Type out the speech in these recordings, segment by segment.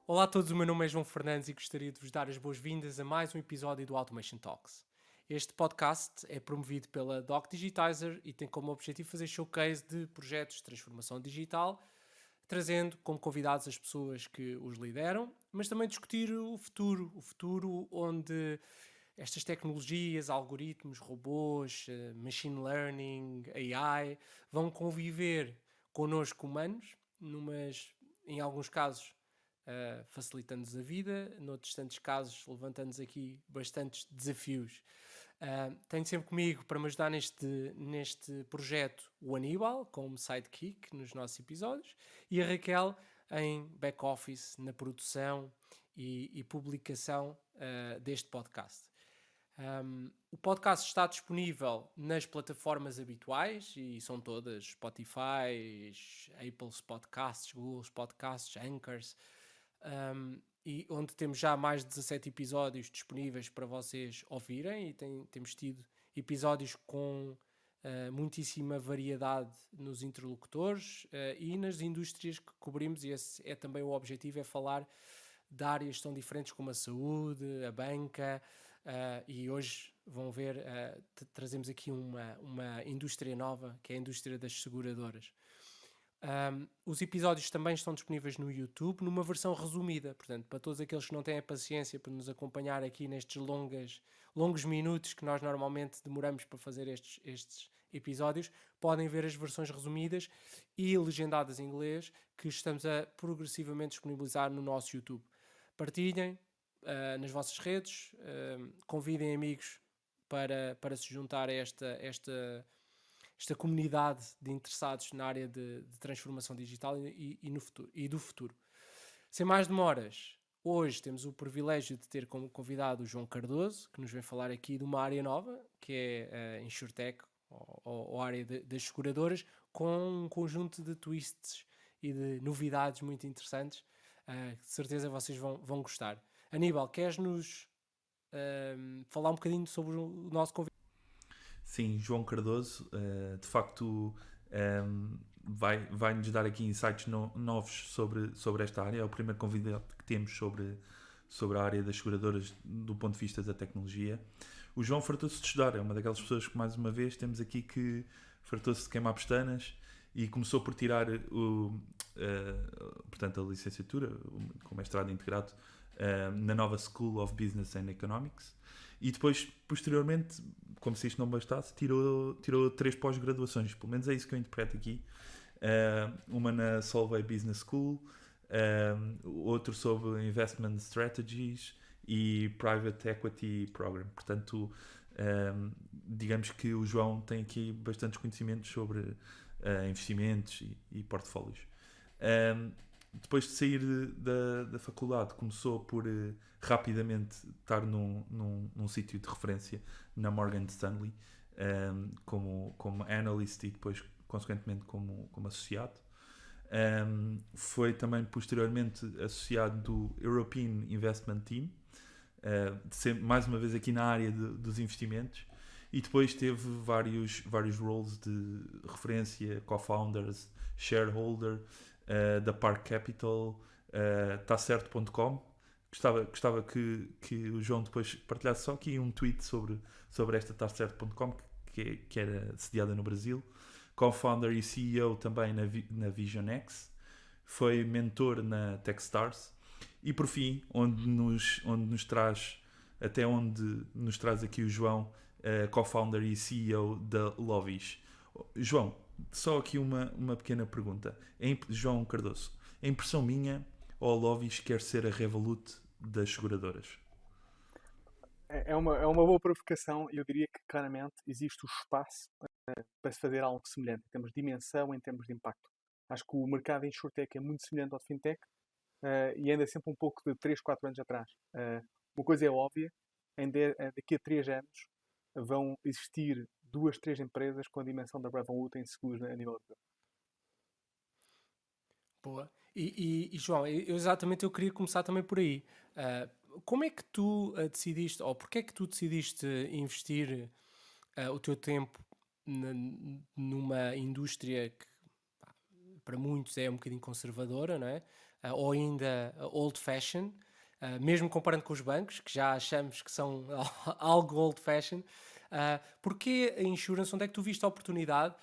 Olá a todos, o meu nome é João Fernandes e gostaria de vos dar as boas-vindas a mais um episódio do Automation Talks. Este podcast é promovido pela Doc Digitizer e tem como objetivo fazer showcase de projetos de transformação digital, trazendo como convidados as pessoas que os lideram, mas também discutir o futuro onde estas tecnologias, algoritmos, robôs, machine learning, AI, vão conviver connosco humanos, em alguns casos facilitando-nos a vida, noutros tantos casos levantando-nos aqui bastantes desafios. Tenho sempre comigo para me ajudar neste projeto o Aníbal, como sidekick nos nossos episódios, e a Raquel em back-office, na produção e publicação deste podcast. O podcast está disponível nas plataformas habituais e são todas Spotify, Apple Podcasts, Google Podcasts, Anchors, e onde temos já mais de 17 episódios disponíveis para vocês ouvirem e temos tido episódios com muitíssima variedade nos interlocutores e nas indústrias que cobrimos, e esse é também o objetivo, é falar de áreas tão diferentes como a saúde, a banca, e hoje vão ver, trazemos aqui uma indústria nova, que é a indústria das seguradoras. Os episódios também estão disponíveis no YouTube numa versão resumida, portanto, para todos aqueles que não têm a paciência para nos acompanhar aqui nestes longos minutos que nós normalmente demoramos para fazer estes episódios, podem ver as versões resumidas e legendadas em inglês que estamos a progressivamente disponibilizar no nosso YouTube. Partilhem nas vossas redes, convidem amigos para se juntar a esta comunidade de interessados na área de transformação digital e do futuro. Sem mais demoras, hoje temos o privilégio de ter como convidado o João Cardoso, que nos vem falar aqui de uma área nova, que é a InsurTech, ou a área das seguradoras, com um conjunto de twists e de novidades muito interessantes. De certeza vocês vão gostar. Aníbal, queres-nos falar um bocadinho sobre o nosso convidado? Sim, João Cardoso, de facto, vai-nos dar aqui insights novos sobre esta área. É o primeiro convidado que temos sobre a área das seguradoras do ponto de vista da tecnologia. O João fartou-se de estudar, é uma daquelas pessoas que, mais uma vez, temos aqui que fartou-se de queimar pestanas e começou por tirar portanto, a licenciatura, com mestrado integrado, na nova School of Business and Economics. E depois, posteriormente, como se isto não bastasse, tirou 3 pós-graduações. Pelo menos é isso que eu interpreto aqui. Uma na Solvay Business School, outro sobre Investment Strategies e Private Equity Program. Portanto, digamos que o João tem aqui bastantes conhecimentos sobre investimentos e portfólios. Depois de sair da faculdade, começou por rapidamente estar num sítio de referência na Morgan Stanley, como analyst e depois, consequentemente, como associado. Foi também posteriormente associado do European Investment Team, mais uma vez aqui na área dos investimentos, e depois teve vários roles de referência, co-founders, shareholder, da Park Capital, tacerto.com. Gostava que o João depois partilhasse só aqui um tweet sobre esta tacerto.com, que era sediada no Brasil. Co-founder e CEO também na Vision X. Foi mentor na Techstars. E por fim, onde nos traz, até onde nos traz aqui o João, co-founder e CEO da Lovis. João, só aqui uma pequena pergunta. João Cardoso, a impressão minha, ou a Lovis quer ser a Revolut das seguradoras? É uma boa provocação. Eu diria que claramente existe o espaço para se fazer algo semelhante, em termos de dimensão, em termos de impacto. Acho que o mercado de InsurTech é muito semelhante ao de FinTech e anda sempre um pouco de 3, 4 anos atrás. Uma coisa é óbvia, daqui a 3 anos vão existir 2, 3 empresas com a dimensão da Revolut em seguros a nível europeu. Boa. E, João, eu queria começar também por aí. Como é que tu decidiste, ou porque é que tu decidiste investir o teu tempo numa indústria que pá, para muitos é um bocadinho conservadora, não é? Ou ainda old-fashioned, mesmo comparando com os bancos, que já achamos que são algo old-fashioned. Porquê a insurance? Onde é que tu viste a oportunidade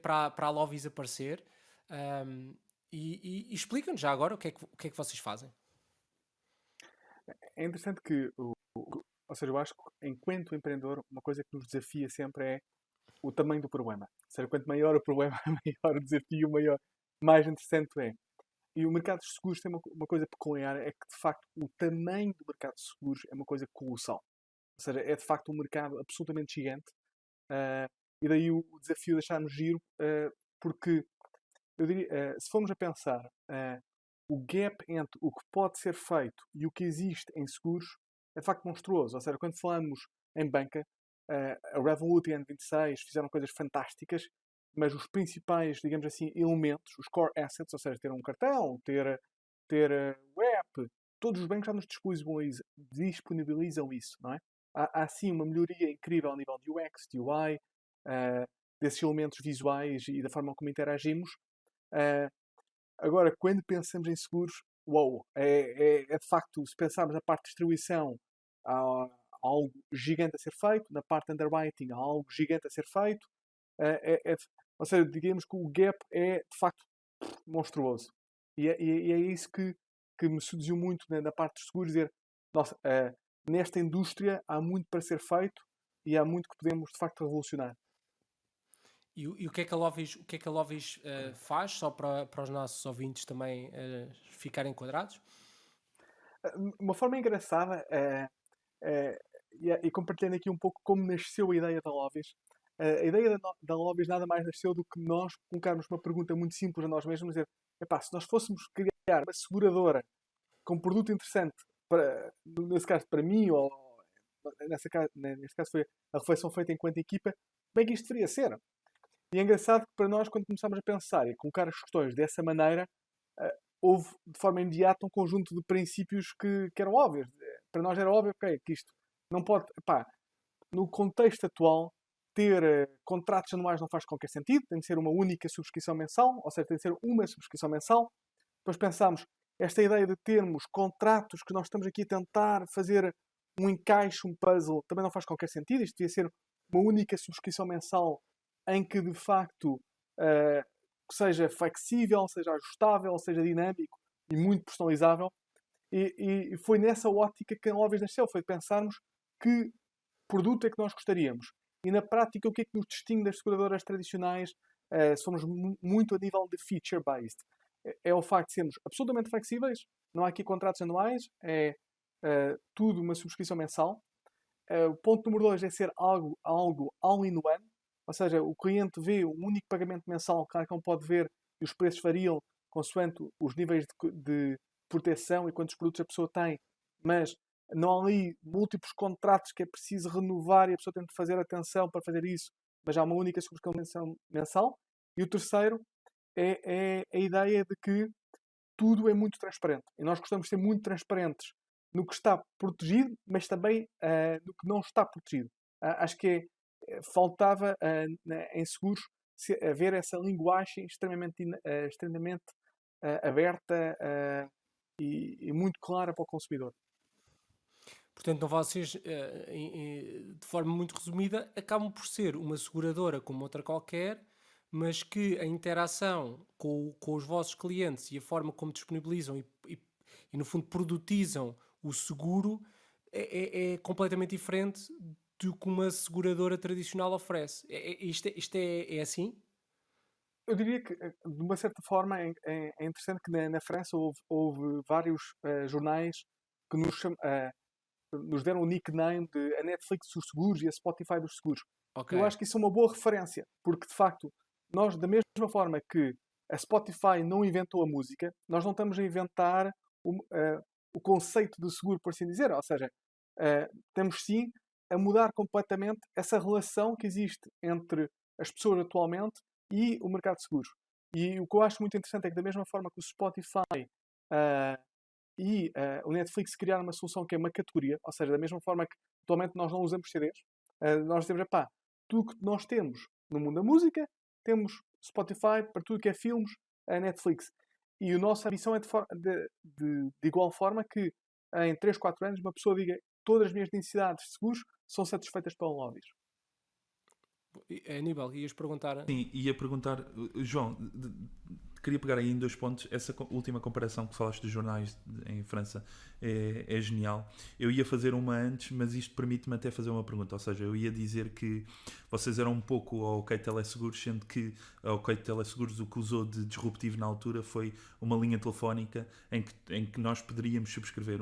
para a Lovis aparecer? Um, e explica-nos já agora o que é que vocês fazem. É interessante que, ou seja, eu acho que enquanto empreendedor, uma coisa que nos desafia sempre é o tamanho do problema. Ou seja, quanto maior o problema, maior o desafio, mais interessante é. E o mercado de seguros tem uma coisa peculiar, é que de facto o tamanho do mercado de seguros é uma coisa colossal. Ou seja, é de facto um mercado absolutamente gigante. E daí o desafio de deixar-nos giro, porque eu diria, se formos a pensar, o gap entre o que pode ser feito e o que existe em seguros é de facto monstruoso. Ou seja, quando falamos em banca, a Revolut e a N26 fizeram coisas fantásticas, mas os principais, digamos assim, elementos, os core assets, ou seja, ter um cartão, ter o app, todos os bancos já nos disponibilizam isso, não é? Há sim uma melhoria incrível ao nível de UX, de UI, desses elementos visuais e da forma como interagimos. Agora, quando pensamos em seguros, uau, é de facto, se pensarmos na parte de distribuição, há algo gigante a ser feito, na parte de underwriting há algo gigante a ser feito, ou seja, digamos que o gap é de facto monstruoso. E é isso que me seduziu muito na parte dos seguros, dizer, nossa, nesta indústria há muito para ser feito e há muito que podemos de facto revolucionar. E o que é que a Lovis faz, só para os nossos ouvintes também ficarem enquadrados? Uma forma engraçada, e compartilhando aqui um pouco como nasceu a ideia da Lovis. A ideia da Lovis nada mais nasceu do que nós colocarmos uma pergunta muito simples a nós mesmos, dizer, epá, se nós fôssemos criar uma seguradora com um produto interessante, nesse caso para mim, ou neste caso foi a reflexão feita enquanto equipa, bem que isto deveria ser. E é engraçado que para nós, quando começámos a pensar e a colocar as questões dessa maneira, houve de forma imediata um conjunto de princípios que eram óbvios. Para nós era óbvio, ok, que isto não pode, pá, no contexto atual, ter contratos anuais não faz qualquer sentido, tem de ser uma única subscrição mensal, ou seja, tem de ser uma subscrição mensal. Depois pensámos, esta ideia de termos contratos que nós estamos aqui a tentar fazer um encaixe, um puzzle, também não faz qualquer sentido. Isto devia ser uma única subscrição mensal em que, de facto, seja flexível, seja ajustável, seja dinâmico e muito personalizável. E foi nessa ótica que a Lovis nasceu, foi de pensarmos que produto é que nós gostaríamos. E na prática, o que é que nos distingue das seguradoras tradicionais, se formos muito a nível de feature-based? É o facto de sermos absolutamente flexíveis, não há aqui contratos anuais, é tudo uma subscrição mensal. O ponto número 2 é ser algo all-in-one, ou seja, o cliente vê um único pagamento mensal, claro que não pode ver, e os preços variam consoante os níveis de proteção e quantos produtos a pessoa tem, mas não há ali múltiplos contratos que é preciso renovar e a pessoa tem de fazer atenção para fazer isso, mas há uma única subscrição mensal. E o terceiro é a ideia de que tudo é muito transparente. E nós gostamos de ser muito transparentes no que está protegido, mas também no que não está protegido. Acho que faltava em seguros haver essa linguagem extremamente aberta e muito clara para o consumidor. Portanto, vocês, de forma muito resumida, acabam por ser uma seguradora como outra qualquer, mas que a interação com os vossos clientes e a forma como disponibilizam e no fundo, produtizam o seguro é completamente diferente do que uma seguradora tradicional oferece. Isto é assim? Eu diria que, de uma certa forma, é interessante que na França houve vários jornais que nos deram o nickname de a Netflix dos seguros e a Spotify dos seguros. Okay. Eu acho que isso é uma boa referência, porque, de facto, nós, da mesma forma que a Spotify não inventou a música, nós não estamos a inventar o conceito de seguro, por assim dizer. Ou seja, temos sim a mudar completamente essa relação que existe entre as pessoas atualmente e o mercado de seguros. E o que eu acho muito interessante é que, da mesma forma que o Spotify e o Netflix criaram uma solução que é uma categoria, ou seja, da mesma forma que atualmente nós não usamos CDs, nós temos, tudo que nós temos no mundo da música, temos Spotify para tudo que é filmes, a Netflix. E a nossa ambição é de igual forma que em 3, 4 anos uma pessoa diga todas as minhas necessidades de seguros são satisfeitas pela Lobbies. Aníbal, ias perguntar. Sim, ia perguntar, João, queria pegar aí em 2 pontos. Essa última comparação que falaste dos jornais em França é genial. Eu ia fazer uma antes, mas isto permite-me até fazer uma pergunta. Ou seja, eu ia dizer que vocês eram um pouco ao OK Teleseguros, sendo que a OK Teleseguros o que usou de disruptivo na altura foi uma linha telefónica em que nós poderíamos subscrever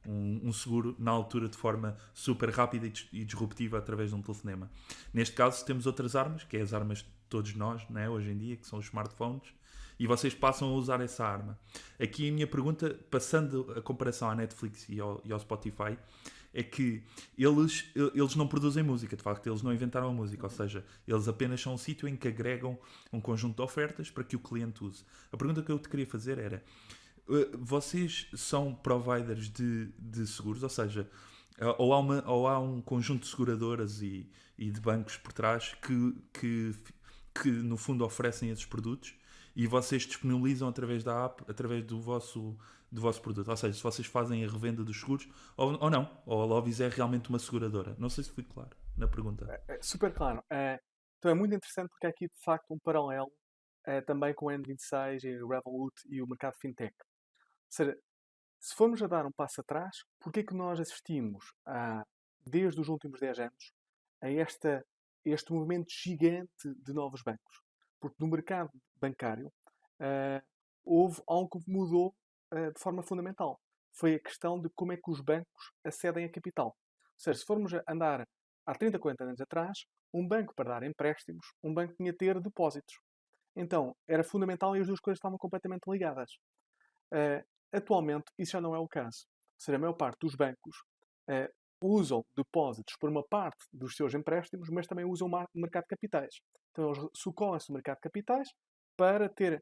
um seguro na altura de forma super rápida e disruptiva através de um telefonema. Neste caso temos outras armas, que é as armas de todos nós, né, hoje em dia, que são os smartphones, e vocês passam a usar essa arma. Aqui a minha pergunta, passando a comparação à Netflix e ao Spotify, é que eles não produzem música, de facto, eles não inventaram a música, ou seja, eles apenas são um sítio em que agregam um conjunto de ofertas para que o cliente use. A pergunta que eu te queria fazer era: vocês são providers de seguros, ou seja, ou há um conjunto de seguradoras e de bancos por trás que no fundo oferecem esses produtos e vocês disponibilizam através da app, através do vosso produto. Ou seja, se vocês fazem a revenda dos seguros ou não, ou a Lobbies é realmente uma seguradora. Não sei se fui claro na pergunta. É super claro. Então é muito interessante porque há aqui de facto um paralelo também com o N26 e o Revolut e o mercado fintech. Ou seja, se formos a dar um passo atrás, porque é que nós assistimos desde os últimos 10 anos a este movimento gigante de novos bancos? Porque no mercado bancário houve algo que mudou de forma fundamental. Foi a questão de como é que os bancos acedem a capital. Ou seja, se formos a andar há 30, 40 anos atrás, um banco para dar empréstimos, um banco tinha de ter depósitos. Então, era fundamental e as duas coisas estavam completamente ligadas. Atualmente, isso já não é o caso. Ou seja, a maior parte dos bancos usam depósitos por uma parte dos seus empréstimos, mas também usam o mercado de capitais. Então, eles socorrem-se no mercado de capitais para ter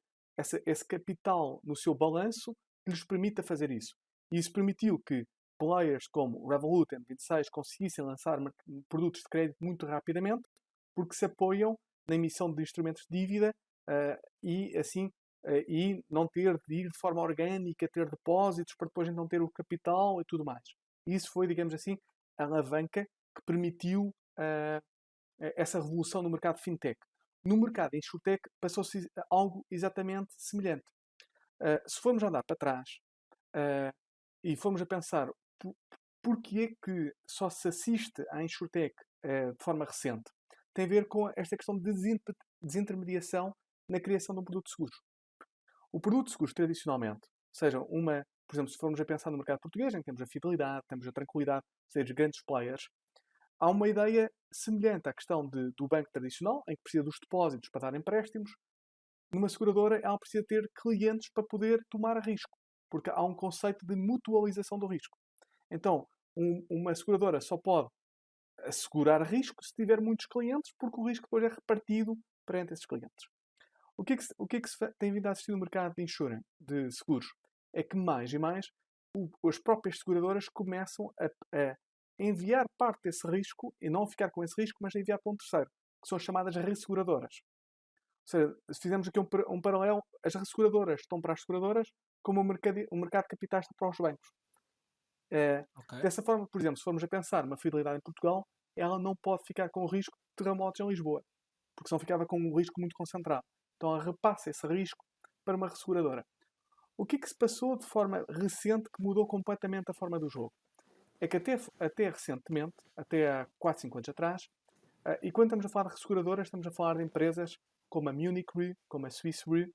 esse capital no seu balanço que lhes permita fazer isso. E isso permitiu que players como Revolut e N26 conseguissem lançar produtos de crédito muito rapidamente, porque se apoiam na emissão de instrumentos de dívida e assim e não ter de ir de forma orgânica, ter depósitos para depois não ter o capital e tudo mais. Isso foi, digamos assim, a alavanca que permitiu essa revolução no mercado fintech. No mercado insurtech passou-se algo exatamente semelhante. Se formos andar para trás e formos a pensar porque é que só se assiste à insurtech de forma recente, tem a ver com esta questão de desintermediação na criação de um produto de seguros. O produto de seguros, tradicionalmente, seja por exemplo, se formos a pensar no mercado português, em que temos a fidelidade, temos a tranquilidade, seja os grandes players, há uma ideia semelhante à questão do banco tradicional, em que precisa dos depósitos para dar empréstimos. Numa seguradora, ela precisa ter clientes para poder tomar risco, porque há um conceito de mutualização do risco. Então, uma seguradora só pode assegurar risco se tiver muitos clientes, porque o risco depois é repartido perante esses clientes. O que é que se tem vindo a assistir no mercado de insurance, de seguros? É que mais e mais as próprias seguradoras começam a enviar parte desse risco, e não ficar com esse risco, mas a enviar para um terceiro, que são as chamadas resseguradoras. Ou seja, se fizermos aqui um paralelo, as resseguradoras estão para as seguradoras, como o mercado de capitais está para os bancos. Okay. Dessa forma, por exemplo, se formos a pensar uma fidelidade em Portugal, ela não pode ficar com o risco de terremotos em Lisboa, porque senão ficava com um risco muito concentrado. Então ela repassa esse risco para uma resseguradora. O que é que se passou de forma recente que mudou completamente a forma do jogo? É que até recentemente, até há 4, 5 anos atrás, e quando estamos a falar de resseguradoras, estamos a falar de empresas como a Munich Re, como a Swiss Re,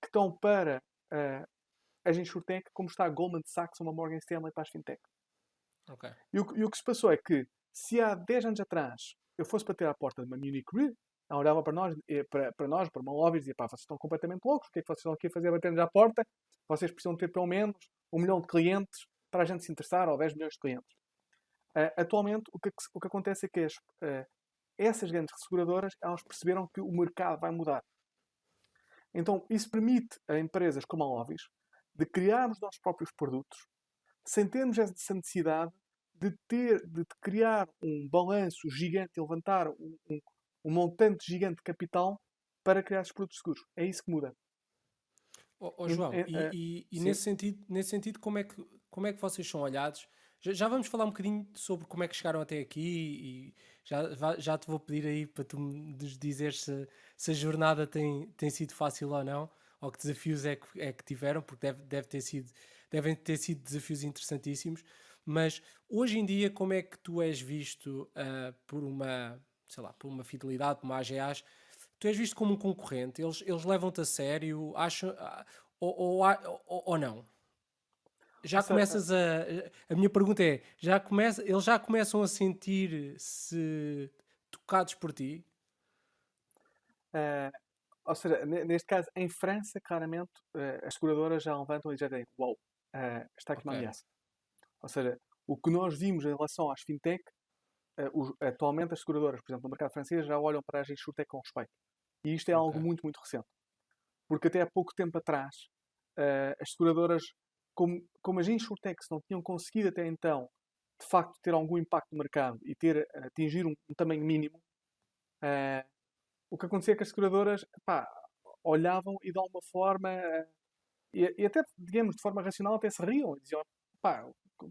que estão para as insurtech, como está a Goldman Sachs ou uma Morgan Stanley para as fintech. Okay. E o que se passou é que, se há 10 anos atrás eu fosse bater à porta de uma Munich Re, ela olhava para nós, para uma lobby e dizia: pá, vocês estão completamente loucos, o que é que vocês estão aqui a fazer bater-nos à porta? Vocês precisam ter pelo menos 1 milhão de clientes para a gente se interessar, ou 10 milhões de clientes. Atualmente, o que acontece é que essas grandes resseguradoras, elas perceberam que o mercado vai mudar. Então, isso permite a empresas como a Lobbies de criar os nossos próprios produtos, sem termos essa necessidade de criar um balanço gigante e levantar um montante gigante de capital para criar esses produtos seguros. É isso que muda. João, e Sim. nesse sentido como é que vocês são olhados? Já vamos falar um bocadinho sobre como é que chegaram até aqui e já te vou pedir aí para tu me dizeres se a jornada tem sido fácil ou não, ou que desafios é que tiveram, porque devem ter sido desafios interessantíssimos. Mas hoje em dia, como é que tu és visto por uma, sei lá, por uma Fidelidade, por uma AGAs? Tu és visto como um concorrente? Eles levam-te a sério? Acham, ou não? Já Ou seja, começas a minha pergunta é, eles já começam a sentir-se tocados por ti? eh, ou seja, neste caso, em França, claramente, as seguradoras já levantam e já dizem, uau, está aqui Ok, uma ameaça. Ou seja, o que nós vimos em relação às fintech, atualmente as seguradoras, por exemplo, no mercado francês, já olham para as insurtech com respeito. E isto é ok. algo muito, muito recente. Porque até há pouco tempo atrás, as seguradoras, como as insurtechs não tinham conseguido até então, de facto, ter algum impacto no mercado e atingir um tamanho mínimo, eh, o que acontecia é que as seguradoras, pá, olhavam e de alguma forma, e até, digamos, de forma racional, até se riam e diziam, pá,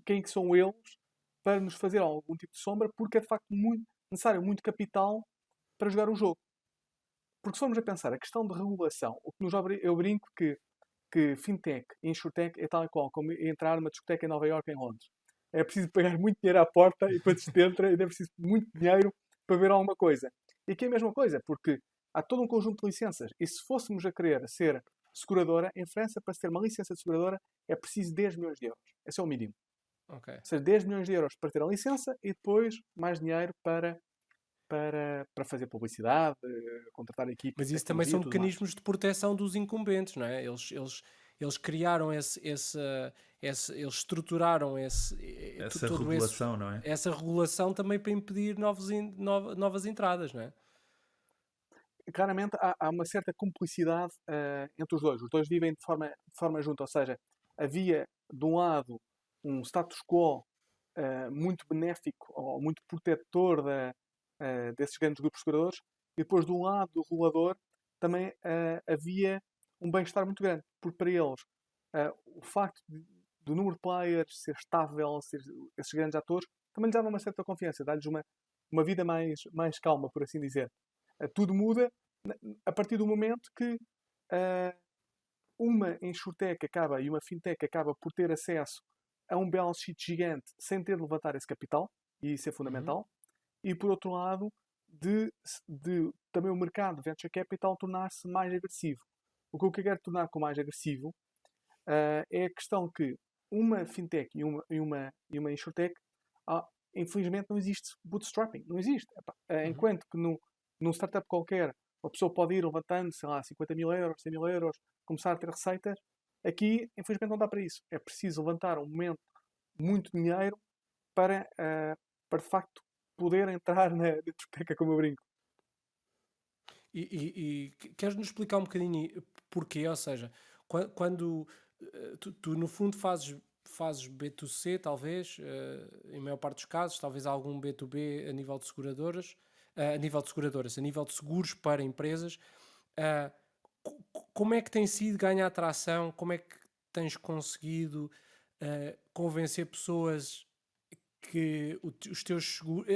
quem é que são eles para nos fazer algum tipo de sombra, porque é de facto necessário muito capital para jogar o jogo. Porque se formos a pensar, a questão de regulação, o que eu brinco que fintech e insurtech é tal e qual como entrar numa discoteca em Nova Iorque, em Londres. É preciso pagar muito dinheiro à porta e para se entra ainda é preciso muito dinheiro para ver alguma coisa. E aqui é a mesma coisa, porque há todo um conjunto de licenças. E se fôssemos a querer ser seguradora, em França, para se ter uma licença de seguradora, é preciso 10 milhões de euros. Esse é o mínimo. Ok. Ou seja, 10 milhões de euros para ter a licença e depois mais dinheiro para fazer publicidade, contratar equipe de Mas isso também tecnologia são e tudo mais. mecanismos de proteção dos incumbentes, não é? Eles criaram eles estruturaram Essa todo regulação, não é? essa regulação também para impedir novas entradas, não é? Claramente há uma certa cumplicidade entre os dois. Os dois vivem de forma junta, ou seja, havia de um lado um status quo muito benéfico ou muito protetor desses grandes grupos de seguradores e depois do lado do regulador também havia um bem-estar muito grande, porque para eles o facto do número de players ser estável, ser esses grandes atores, também lhes dava uma certa confiança, dá-lhes uma vida mais calma, por assim dizer. Tudo muda a partir do momento que uh, uma insurtech acaba e uma fintech acaba por ter acesso a um balance sheet gigante sem ter de levantar esse capital, e isso é Uhum. fundamental. E por outro lado, de também o mercado de venture capital tornar-se mais agressivo. O que eu quero tornar com mais agressivo é a questão que uma fintech e uma insurtech, ah, infelizmente não existe bootstrapping, não existe. Uhum. Enquanto que num startup qualquer a pessoa pode ir levantando, sei lá, 50 mil euros, 100 mil euros, começar a ter receitas, aqui infelizmente não dá para isso. É preciso levantar um momento muito dinheiro para de facto poder entrar na discoteca, como eu brinco. Queres-nos explicar um bocadinho porquê? Ou seja, quando tu, no fundo fazes B2C, talvez, em maior parte dos casos, talvez algum B2B a nível de seguradoras, a nível de seguros para empresas. ah, Como é que tem sido ganhar atração? Como é que tens conseguido convencer pessoas que os teus seguros,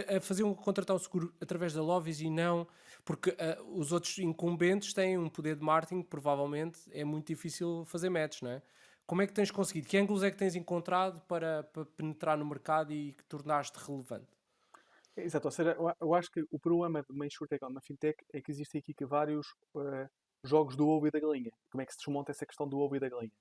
contratar um seguro através da Lovis e não, porque os outros incumbentes têm um poder de marketing que provavelmente é muito difícil fazer match, não é? Como é que tens conseguido? Que ângulos é que tens encontrado para penetrar no mercado e que tornaste relevante? Exato, ou seja, eu acho que o problema de uma insurtech ou de uma fintech é que existem aqui que vários jogos do ovo e da galinha. Como é que se desmonta essa questão do ovo e da galinha?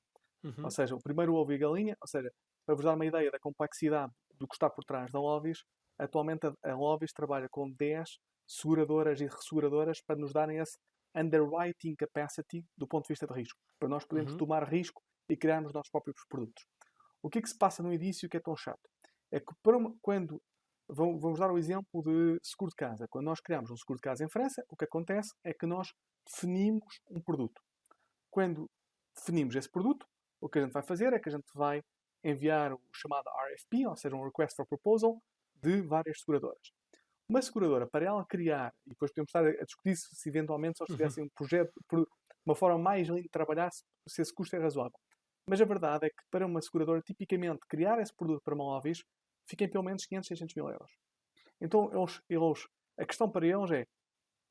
Ou Uhum. seja, o primeiro ovo e a galinha, ou seja, para vos dar uma ideia da complexidade do que está por trás da Lovis, atualmente a Lovis trabalha com 10 seguradoras e resseguradoras para nos darem esse underwriting capacity do ponto de vista de risco, para nós podermos Uhum. tomar risco e criarmos nossos próprios produtos. O que é que se passa no início que é tão chato? É que quando vamos dar o exemplo de seguro de casa. Quando nós criamos um seguro de casa em França, o que acontece é que nós definimos um produto. Quando definimos esse produto, o que a gente vai fazer é que a gente vai enviar o chamado RFP, ou seja, um Request for Proposal, de várias seguradoras. Uma seguradora, para ela criar, e depois podemos estar a discutir se eventualmente só tivessem um projeto, uma forma mais linda de trabalhar, se esse custo é razoável. Mas a verdade é que para uma seguradora, tipicamente, criar esse produto para móveis, fica em pelo menos 500, 600 mil euros. Então, a questão para eles é,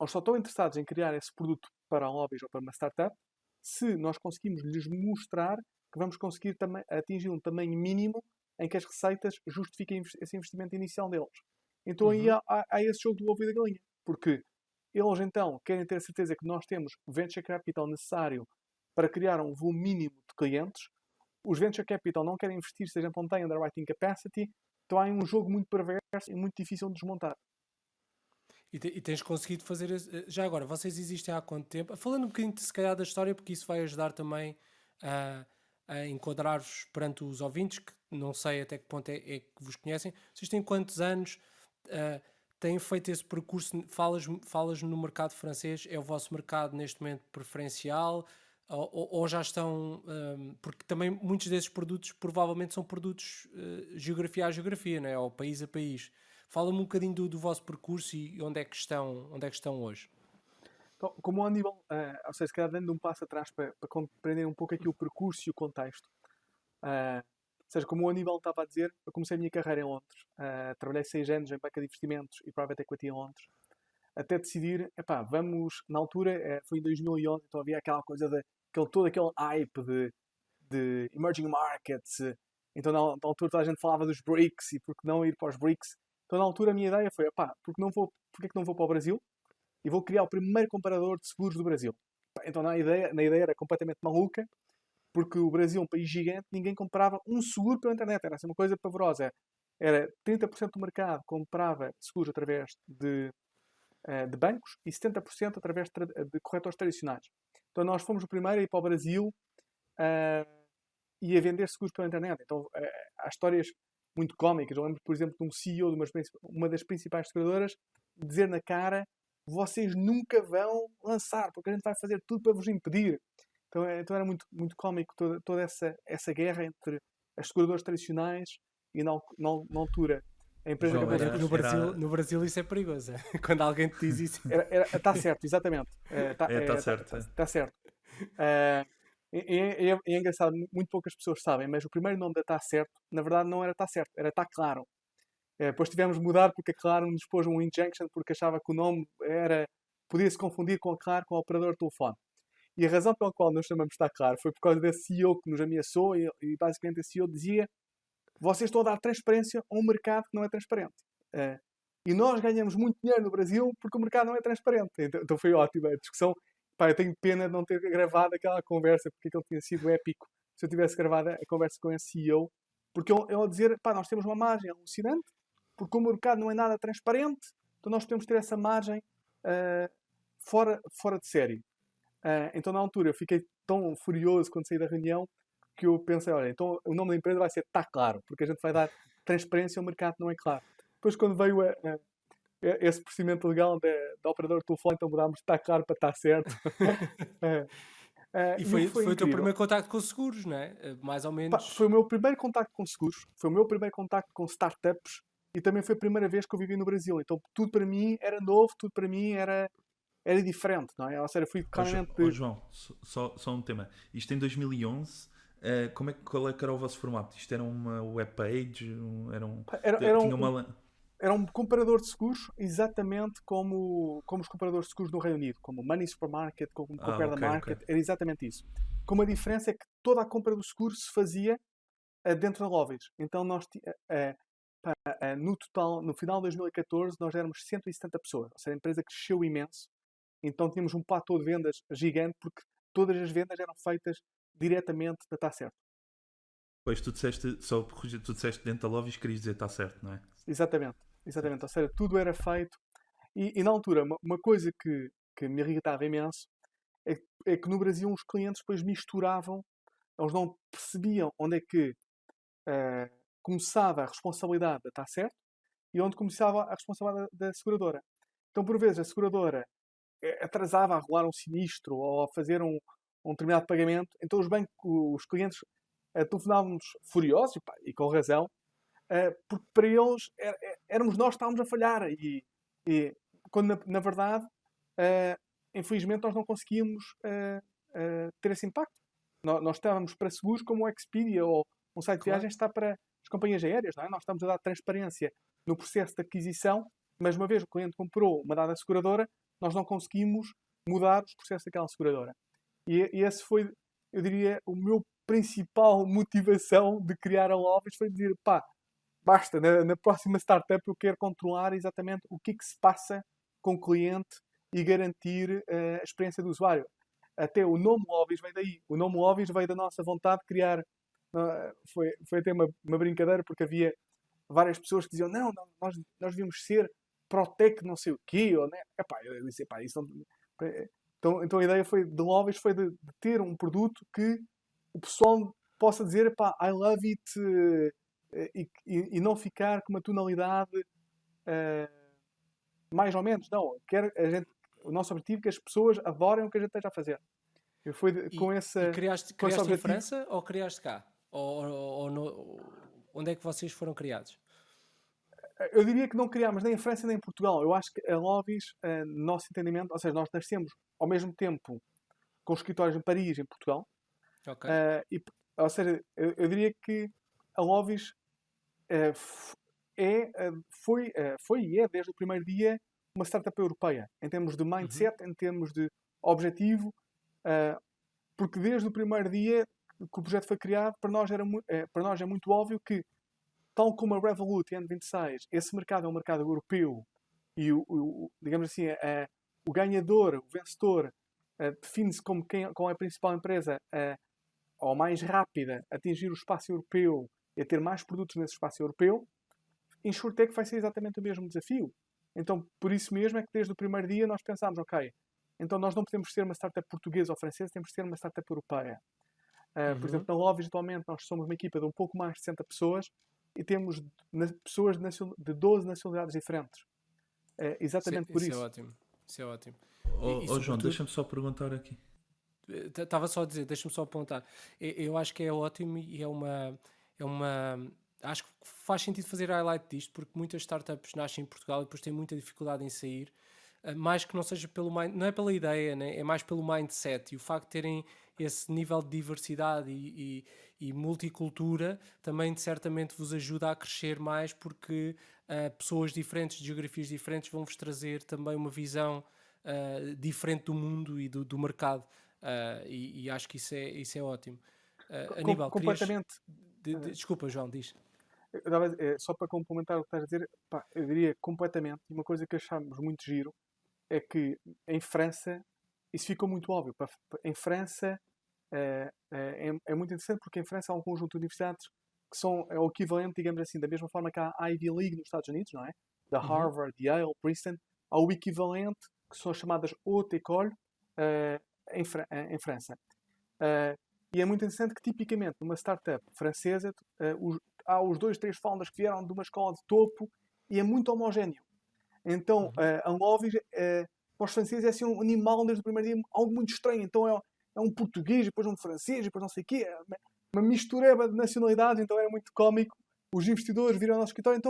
eles só estão interessados em criar esse produto para móveis ou para uma startup, se nós conseguimos lhes mostrar que vamos conseguir atingir um tamanho mínimo em que as receitas justifiquem esse investimento inicial deles. Então aí há esse jogo do ovo e da galinha. Porque eles então querem ter a certeza que nós temos o venture capital necessário para criar um volume mínimo de clientes. Os venture capital não querem investir se a gente não tem underwriting capacity. Então há um jogo muito perverso e muito difícil de desmontar. E tens conseguido fazer... Já agora, vocês existem há quanto tempo? Falando um bocadinho, se calhar, da história, porque isso vai ajudar também a enquadrar-vos perante os ouvintes, que não sei até que ponto é que vos conhecem. Vocês têm quantos anos têm feito esse percurso? Falas no mercado francês, é o vosso mercado neste momento preferencial? Ou já estão... porque também muitos desses produtos provavelmente são produtos geografia a geografia, não é? Ou país a país. Fala-me um bocadinho do vosso percurso e onde é que estão hoje. Então, como o Aníbal, ou seja, se calhar dando um passo atrás para compreender um pouco aqui o percurso e o contexto. Ou seja, como o Aníbal estava a dizer, eu comecei a minha carreira em Londres. Trabalhei 6 anos em banca de investimentos e private equity em Londres. Até decidir, na altura, foi em 2011, então havia aquela coisa todo aquele hype de emerging markets. Então na altura toda a gente falava dos BRICS e por que não ir para os BRICS. Então na altura a minha ideia foi, porque que não vou para o Brasil e vou criar o primeiro comparador de seguros do Brasil. Então na ideia era completamente maluca, porque o Brasil é um país gigante, ninguém comprava um seguro pela internet, era assim uma coisa pavorosa. Era 30% do mercado comprava seguros através de bancos e 70% através de corretores tradicionais. Então nós fomos o primeiro a ir para o Brasil e a vender seguros pela internet. Então há histórias muito cómicas. Eu lembro, por exemplo, de um CEO de uma das principais seguradoras dizer na cara: vocês nunca vão lançar, porque a gente vai fazer tudo para vos impedir. Então era muito, muito cómico toda essa guerra entre as seguradoras tradicionais e na altura a empresa João, no Brasil isso é perigoso. Quando alguém te diz isso. Está certo, exatamente. Está certo. Está certo. É engraçado, muito poucas pessoas sabem, mas o primeiro nome da Está Certo, na verdade não era Está Certo, era Está Claro. Depois tivemos de mudar porque a Claro nos pôs um injunction porque achava que o nome podia-se confundir com a Claro, com o operador de telefone. E a razão pela qual nós chamamos Está Claro foi por causa desse CEO que nos ameaçou e basicamente esse CEO dizia: vocês estão a dar transparência a um mercado que não é transparente. E nós ganhamos muito dinheiro no Brasil porque o mercado não é transparente. Então foi ótima a discussão. Eu tenho pena de não ter gravado aquela conversa, porque aquilo tinha sido épico se eu tivesse gravado a conversa com esse CEO. Porque ele dizer, nós temos uma margem alucinante, porque o mercado não é nada transparente, então nós podemos ter essa margem fora de série. Então na altura eu fiquei tão furioso quando saí da reunião que eu pensei, olha, então o nome da empresa vai ser Está Claro, porque a gente vai dar transparência ao mercado que não é claro. Depois quando veio esse procedimento legal da operadora de telefone, então mudámos de Está Claro para Está Certo. E foi o teu primeiro contacto com seguros, não é? Mais ou menos. Foi o meu primeiro contacto com seguros, foi o meu primeiro contacto com startups e também foi a primeira vez que eu vivi no Brasil. Então tudo para mim era novo, tudo para mim era diferente, não é? Ou seja, fui claramente... João, só um tema. Isto em 2011, qual é que era o vosso formato? Isto era uma webpage? Era um comparador de seguros exatamente como os comparadores de seguros no Reino Unido, como Money Supermarket, como Compare the Market, era exatamente isso. Com uma diferença é que toda a compra do seguro se fazia dentro da Lovis. Então nós, no total, no final de 2014, nós éramos 170 pessoas. Ou seja, a empresa cresceu imenso. Então tínhamos um platô de vendas gigante, porque todas as vendas eram feitas diretamente da Está Certo. Pois tu disseste dentro da Lovis, querias dizer Está Certo, não é? Exatamente. Ou seja, tudo era feito. E na altura, uma coisa que me irritava imenso é que no Brasil os clientes depois misturavam, eles não percebiam onde é que começava a responsabilidade da Está Certo e onde começava a responsabilidade da seguradora. Então, por vezes, a seguradora atrasava a rolar um sinistro ou a fazer um determinado pagamento. Então, os clientes telefonavam-nos furiosos, e com razão, porque para eles éramos nós que estávamos a falhar. E E, quando na verdade, eh, infelizmente, nós não conseguíamos ter esse impacto. Nós estávamos para seguros como o Expedia ou um site de Claro. viagens está para as companhias aéreas, não é? Nós estamos a dar transparência no processo de aquisição, mas uma vez o cliente comprou uma dada seguradora, nós não conseguimos mudar os processos daquela seguradora. E esse foi, eu diria, o meu principal motivação de criar a Lovis, foi dizer, pá, basta, na próxima startup eu quero controlar exatamente o que é que se passa com o cliente e garantir a experiência do usuário. Até o nome Lovis veio daí. O nome Lovis veio da nossa vontade de criar. Foi até uma brincadeira, porque havia várias pessoas que diziam, não, nós devíamos ser Protec não sei o quê. Ou, né? Epá, eu disse, epá, isso não... Então a ideia foi, de Lovis foi de ter um produto que o pessoal possa dizer, epá, I love it, e não ficar com uma tonalidade mais ou menos. Não, o nosso objetivo é que as pessoas adorem o que a gente esteja a fazer. Com E esse criaste em objetivo. França ou criaste cá? Onde é que vocês foram criados? Eu diria que não criámos nem em França nem em Portugal. Eu acho que a Lovis, no nosso entendimento, ou seja, nós nascemos ao mesmo tempo com escritórios em Paris e em Portugal. Ok. Ou seja, eu diria que a Lovis foi e é, desde o primeiro dia, uma startup europeia, em termos de mindset, em termos de objetivo, porque desde o primeiro dia que o projeto foi criado, para nós é muito óbvio que, tal como a Revolut e a N26, esse mercado é um mercado europeu e, digamos assim, o ganhador, o vencedor, define-se como quem é a principal empresa ou mais rápida a atingir o espaço europeu e a ter mais produtos nesse espaço europeu. InsurTech vai ser exatamente o mesmo desafio. Então, por isso mesmo é que desde o primeiro dia nós pensámos, ok, então nós não podemos ser uma startup portuguesa ou francesa, temos de ser uma startup europeia. Por exemplo, na Lovis atualmente nós somos uma equipa de um pouco mais de 60 pessoas e temos pessoas de 12 nacionalidades diferentes. Exatamente por isso. isso. É ótimo. Isso é ótimo. João, deixa-me só perguntar aqui. Estava só a dizer, deixa-me só apontar. Eu acho que é ótimo e é uma. Acho que faz sentido fazer highlight disto, porque muitas startups nascem em Portugal e depois têm muita dificuldade em sair. Mais que não seja não é pela ideia, né? É mais pelo mindset, e o facto de terem esse nível de diversidade e multicultura também certamente vos ajuda a crescer mais, porque pessoas diferentes, de geografias diferentes, vão-vos trazer também uma visão diferente do mundo e do mercado, e acho que isso é ótimo. Aníbal, Completamente. desculpa, João, diz. Só para complementar o que estás a dizer, pá, eu diria completamente. E uma coisa que achamos muito giro é que em França isso ficou muito óbvio. Em França é muito interessante, porque em França há um conjunto de universidades que é o equivalente, digamos assim, da mesma forma que há a Ivy League nos Estados Unidos, não é? Da Harvard, Yale, Princeton, há o equivalente, que são chamadas Haute École, em França. E é muito interessante que, tipicamente, numa startup francesa, há os 2, 3 founders que vieram de uma escola de topo e é muito homogéneo. Então, a Lovis, para os franceses, é assim um animal desde o primeiro dia, algo muito estranho. Então, é um português, depois um francês, depois não sei o quê. Uma mistureba de nacionalidades, então era muito cómico. Os investidores viram ao nosso escritório,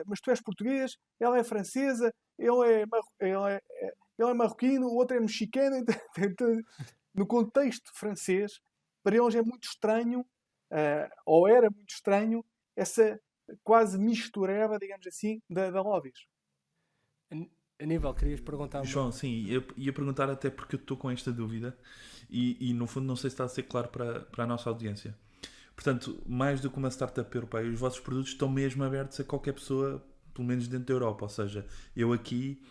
mas tu és português, ela é francesa, ele é marroquino, o outro é mexicano. Então, no contexto francês, para eles é muito estranho, ou era muito estranho, essa quase mistureba, digamos assim, da Lovis. Aníbal, querias perguntar? João, sim, eu ia perguntar, até porque eu estou com esta dúvida e no fundo não sei se está a ser claro para a nossa audiência. Portanto, mais do que uma startup europeia, os vossos produtos estão mesmo abertos a qualquer pessoa, pelo menos dentro da Europa. Ou seja, eu aqui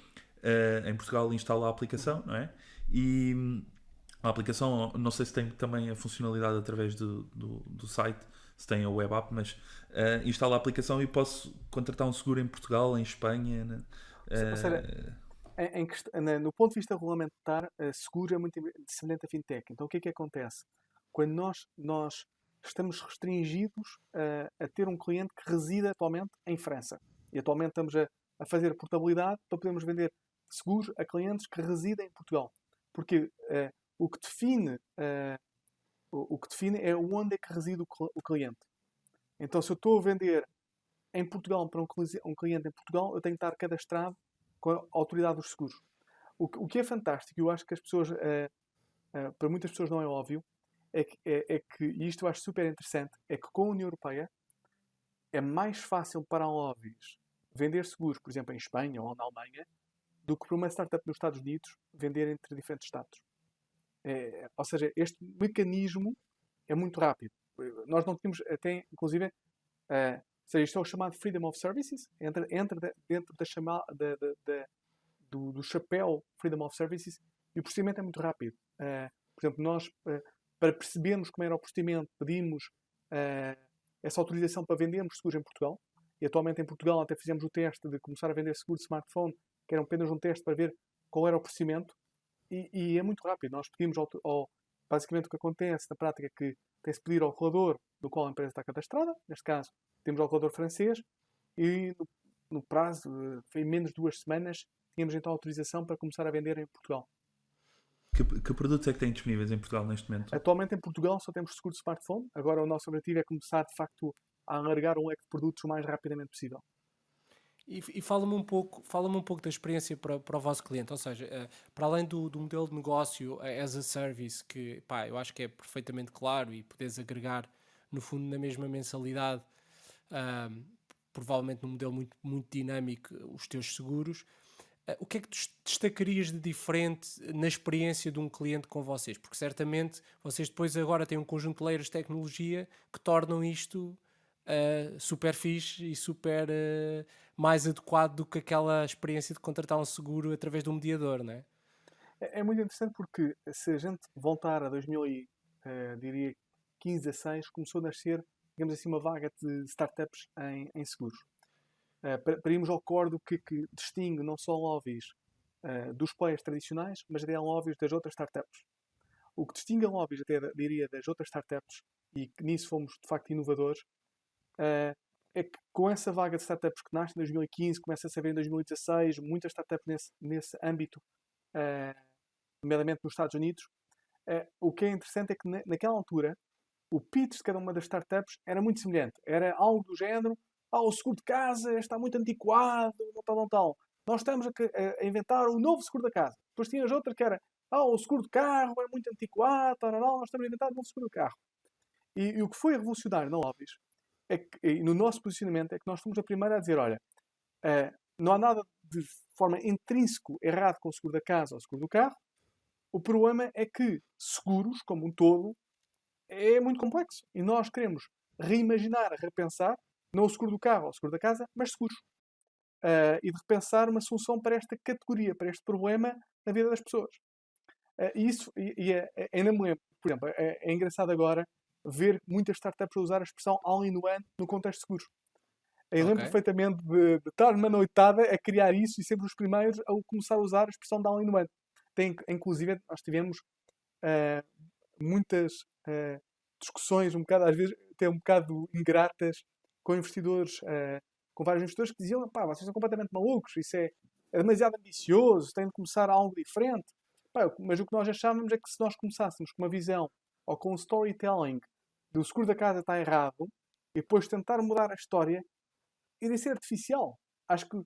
em Portugal instalo a aplicação, não é? E a aplicação, não sei se tem também a funcionalidade através do site, se tem a web app, mas instalo a aplicação e posso contratar um seguro em Portugal, em Espanha. Ou seja, no ponto de vista regulamentar, seguro é muito semelhante a fintech. Então, o que é que acontece? Quando nós estamos restringidos a ter um cliente que reside atualmente em França, e atualmente estamos a fazer portabilidade para podermos vender seguros a clientes que residem em Portugal. Porque o que define é onde é que reside o cliente. Então, se eu estou a vender em Portugal, para um cliente em Portugal, eu tenho que estar cadastrado com a autoridade dos seguros. O que é fantástico, eu acho que as pessoas, para muitas pessoas não é óbvio, e isto eu acho super interessante, é que com a União Europeia é mais fácil para a lobbies vender seguros, por exemplo, em Espanha ou na Alemanha, do que para uma startup nos Estados Unidos vender entre diferentes estados. Ou seja, este mecanismo é muito rápido. Nós não temos, até, inclusive, ou seja, isto é o chamado Freedom of Services, entra dentro do chapéu Freedom of Services, e o procedimento é muito rápido. Por exemplo, nós, para percebermos como era o procedimento, pedimos essa autorização para vendermos seguros em Portugal, e atualmente em Portugal até fizemos o teste de começar a vender seguro de smartphone, que era apenas um teste para ver qual era o procedimento, e é muito rápido. Nós pedimos basicamente o que acontece na prática é que tem-se pedir ao regulador do qual a empresa está cadastrada, neste caso temos ao regulador francês, e no prazo, em menos de 2 semanas, tínhamos então autorização para começar a vender em Portugal. Que produtos é que têm disponíveis em Portugal neste momento? Atualmente em Portugal só temos seguro de smartphone. Agora o nosso objetivo é começar de facto a alargar um leque de produtos o mais rapidamente possível. E fala-me um pouco da experiência para o vosso cliente, ou seja, para além do modelo de negócio as a service, que pá, eu acho que é perfeitamente claro e podes agregar no fundo na mesma mensalidade, provavelmente num modelo muito, muito dinâmico, os teus seguros. O que é que tu destacarias de diferente na experiência de um cliente com vocês? Porque certamente vocês depois agora têm um conjunto de layers de tecnologia que tornam isto super fixe e super mais adequado do que aquela experiência de contratar um seguro através de um mediador, não é? É muito interessante porque se a gente voltar a 2015, 16, começou a nascer, digamos assim, uma vaga de startups em seguros. Para irmos ao core do que distingue não só lobbies dos players tradicionais, mas até lobbies das outras startups. O que distingue a lobbies, até diria, das outras startups, e que nisso fomos de facto inovadores, é que com essa vaga de startups que nasce em 2015, começa-se a ver em 2016, muitas startups nesse âmbito, nomeadamente nos Estados Unidos, o que é interessante é que naquela altura o pitch de cada uma das startups era muito semelhante. Era algo do género: o seguro de casa está muito antiquado, não tal. Nós estamos a inventar um novo seguro da casa. Depois tinhas outra que era: o seguro de carro é muito antiquado, nós estamos a inventar um novo seguro de carro. E o que foi revolucionário na Lobbies, e no nosso posicionamento, é que nós fomos a primeira a dizer: olha, não há nada de forma intrínseco errado com o seguro da casa ou o seguro do carro. O problema é que seguros, como um todo, é muito complexo. E nós queremos reimaginar, repensar, não o seguro do carro ou o seguro da casa, mas seguros. E de repensar uma solução para esta categoria, para este problema na vida das pessoas. Ainda me lembro, por exemplo, é engraçado agora ver muitas startups a usar a expressão all-in-one no contexto de seguros. Eu lembro perfeitamente de estar numa noitada a criar isso e sempre os primeiros a começar a usar a expressão de all-in-one. Inclusive, nós tivemos muitas discussões, às vezes até um bocado ingratas, com investidores, com vários investidores que diziam: vocês são completamente malucos, isso é demasiado ambicioso, tem de começar algo diferente. Mas o que nós achávamos é que se nós começássemos com uma visão ou com um storytelling do seguro da casa está errado, e depois tentar mudar a história, iria ser artificial. Acho que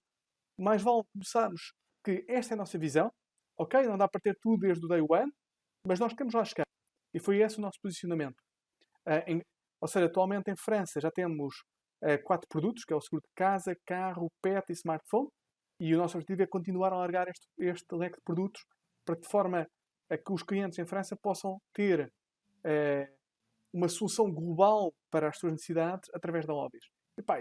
mais vale começarmos que esta é a nossa visão. Ok, não dá para ter tudo desde o day one, mas nós queremos lá chegar. E foi esse o nosso posicionamento. Ou seja, atualmente em França já temos 4 produtos, que é o seguro de casa, carro, pet e smartphone. E o nosso objetivo é continuar a alargar este leque de produtos para que, de forma a que os clientes em França possam ter uma solução global para as suas necessidades através da Lobbies.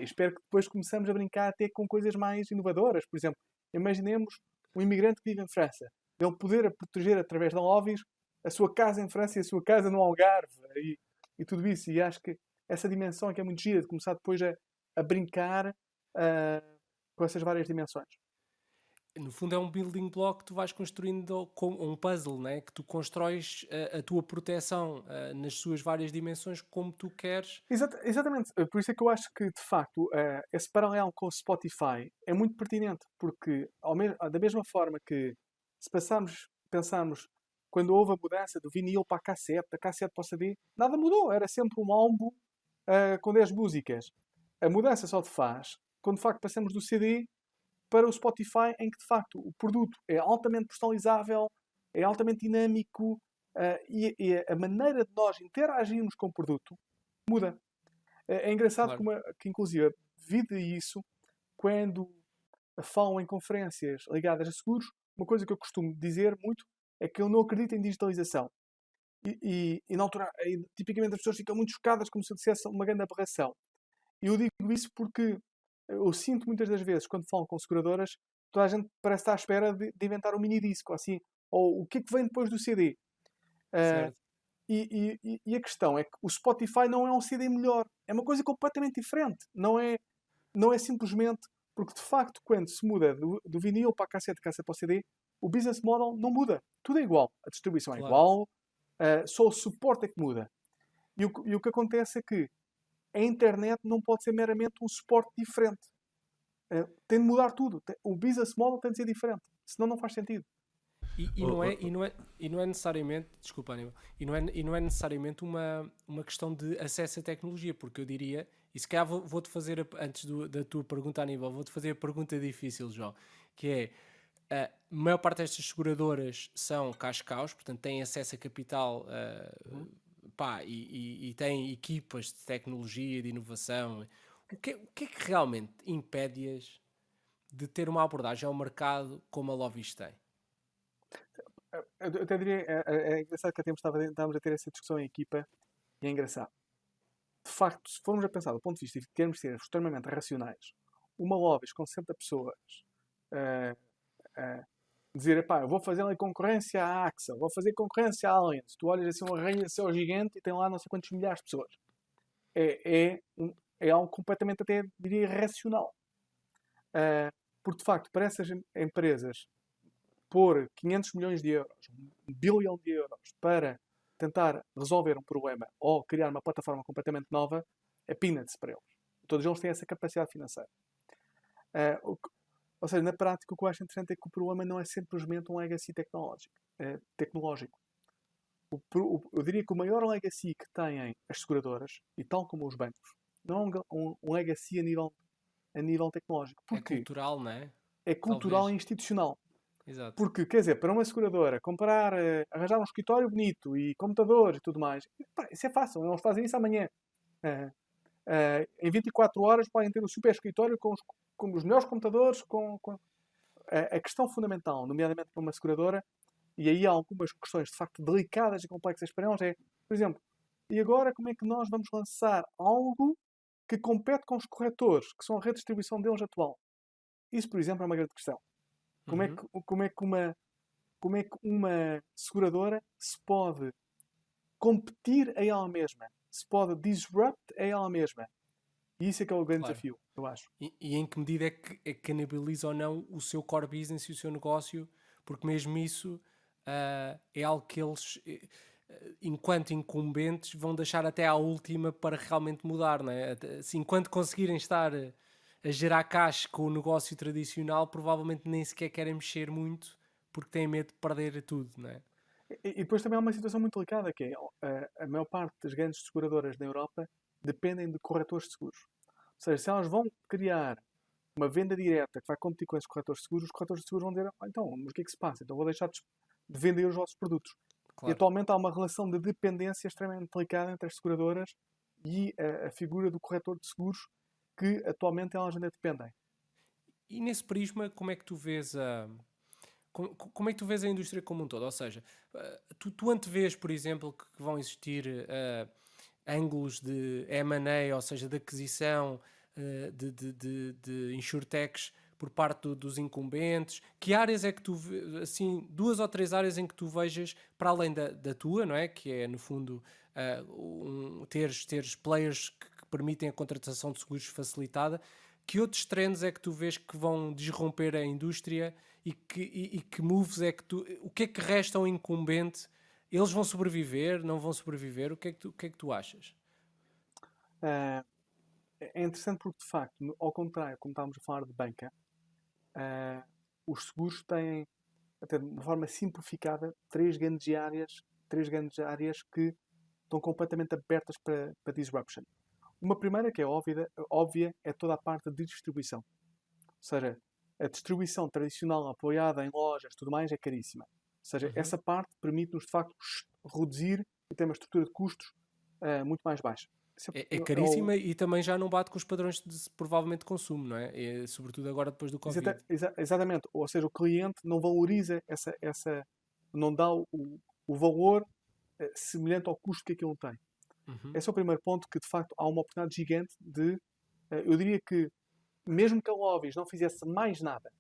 Espero que depois começamos a brincar até com coisas mais inovadoras. Por exemplo, imaginemos um imigrante que vive em França. Ele poder proteger através da Lobbies a sua casa em França e a sua casa no Algarve e tudo isso. E acho que essa dimensão é que é muito gira, de começar depois a brincar com essas várias dimensões. No fundo é um building block que tu vais construindo com um puzzle, né? Que tu constróis a tua proteção nas suas várias dimensões como tu queres. Exatamente. Por isso é que eu acho que, de facto, esse paralelo com o Spotify é muito pertinente, porque da mesma forma que se pensarmos quando houve a mudança do vinil para a cassete, da cassete para o CD, nada mudou. Era sempre um álbum com 10 músicas. a mudança só se faz quando de facto passamos do CD para o Spotify, em que de facto o produto é altamente personalizável, é altamente dinâmico, e a maneira de nós interagirmos com o produto muda. É engraçado Claro. que inclusive, devido a isso, quando falam em conferências ligadas a seguros, uma coisa que eu costumo dizer muito é que eu não acredito em digitalização. E na altura, tipicamente as pessoas ficam muito chocadas como se eu dissesse uma grande aberração. E eu digo isso porque eu sinto muitas das vezes, quando falam com seguradoras, toda a gente parece estar à espera de inventar um mini disco, assim, ou o que é que vem depois do CD. Ah, Certo. e a questão é que o Spotify não é um CD melhor. É uma coisa completamente diferente. Não é simplesmente porque, de facto, quando se muda do vinil para a cassete para o CD, o business model não muda. Tudo é igual. A distribuição é Claro. igual, só o suporte é que muda. E o que acontece é que a internet não pode ser meramente um suporte diferente. Tem de mudar tudo. O business model tem de ser diferente. Senão não faz sentido. E Oh, não é, oh, e, não é, e não é necessariamente, desculpa, Aníbal, e não é necessariamente uma questão de acesso à tecnologia, porque eu diria, e se calhar vou-te fazer, antes da tua pergunta, Aníbal, vou-te fazer a pergunta difícil, João, que é, a maior parte destas seguradoras são cash cows, portanto têm acesso a capital, Uhum. pá, e têm equipas de tecnologia, de inovação. O que é que realmente impede-as de ter uma abordagem ao mercado como a Lovis tem? Eu até diria, é engraçado que há tempos estávamos a ter essa discussão em equipa e é engraçado. De facto, se formos a pensar do ponto de vista de queremos ser extremamente racionais, uma lobbies com 60 pessoas uh, uh, dizer, epá, eu vou fazer ali concorrência à AXA, vou fazer concorrência à Allianz. Tu olhas assim uma arranha-céu gigante e tem lá não sei quantos milhares de pessoas. É algo completamente, até diria, irracional. Porque, de facto, para essas empresas pôr 500 milhões de euros, 1 bilhão de euros para tentar resolver um problema ou criar uma plataforma completamente nova é peanuts para eles. Todos eles têm essa capacidade financeira. Ou seja, na prática, o que eu acho interessante é que o problema não é simplesmente um legacy tecnológico. Eu diria que o maior legacy que têm as seguradoras, e tal como os bancos, não é um legacy a nível tecnológico. É Porquê? cultural, não é? É cultural e Talvez. institucional. Exato. Porque, quer dizer, para uma seguradora comprar, arranjar um escritório bonito e computadores e tudo mais, pá, isso é fácil, eles fazem isso amanhã. Ah, em 24 horas podem ter um super escritório com os melhores computadores. A questão fundamental, nomeadamente para uma seguradora, e aí há algumas questões de facto delicadas e complexas para eles, é, por exemplo, e agora como é que nós vamos lançar algo que compete com os corretores, que são a redistribuição deles atual? Isso, por exemplo, é uma grande questão. Como é Uhum. que, como é que uma seguradora se pode competir a ela mesma? Se pode disrupt a ela mesma? E isso é que é o grande Claro. desafio, eu acho. E em que medida é que canibaliza ou não o seu core business e o seu negócio? Porque mesmo isso é algo que eles, enquanto incumbentes, vão deixar até à última para realmente mudar, não é? Se enquanto conseguirem estar a gerar caixa com o negócio tradicional, provavelmente nem sequer querem mexer muito porque têm medo de perder tudo, não é? E depois também há uma situação muito delicada, que é a maior parte das grandes seguradoras na Europa dependem de corretores de seguros. Ou seja, se elas vão criar uma venda direta que vai competir com esses corretores de seguros, os corretores de seguros vão dizer, então, mas o que é que se passa? Então vou deixar de vender os vossos produtos. E Claro. atualmente há uma relação de dependência extremamente delicada entre as seguradoras e a figura do corretor de seguros, que atualmente elas ainda dependem. E nesse prisma, como é que tu vês como é que tu vês a indústria como um todo? Ou seja, tu antevês, por exemplo, que vão existir ângulos de M&A, ou seja, de aquisição de insurtechs por parte dos incumbentes? Que áreas é que tu assim, 2 ou 3 áreas em que tu vejas, para além da tua, não é? Que é, no fundo, teres players que permitem a contratação de seguros facilitada. Que outros trends é que tu vês que vão disromper a indústria e que moves é que tu... O que é que resta ao incumbente? Eles vão sobreviver? Não vão sobreviver? O que é que tu achas? Ah, é interessante porque, de facto, ao contrário, como estávamos a falar de banca, ah, os seguros têm, até de uma forma simplificada, três grandes áreas que estão completamente abertas para disruption. Uma primeira que é óbvia é toda a parte de distribuição. Ou seja, a distribuição tradicional apoiada em lojas, tudo mais, é caríssima. Ou seja, essa parte permite-nos, de facto, reduzir e ter uma estrutura de custos muito mais baixa. É caríssima e também já não bate com os padrões provavelmente de consumo, não é? Sobretudo agora depois do Covid. Exatamente. Ou seja, o cliente não valoriza não dá o valor semelhante ao custo que aquilo tem. Esse é o primeiro ponto, que de facto há uma oportunidade gigante eu diria que mesmo que a Lobbies não fizesse mais nada,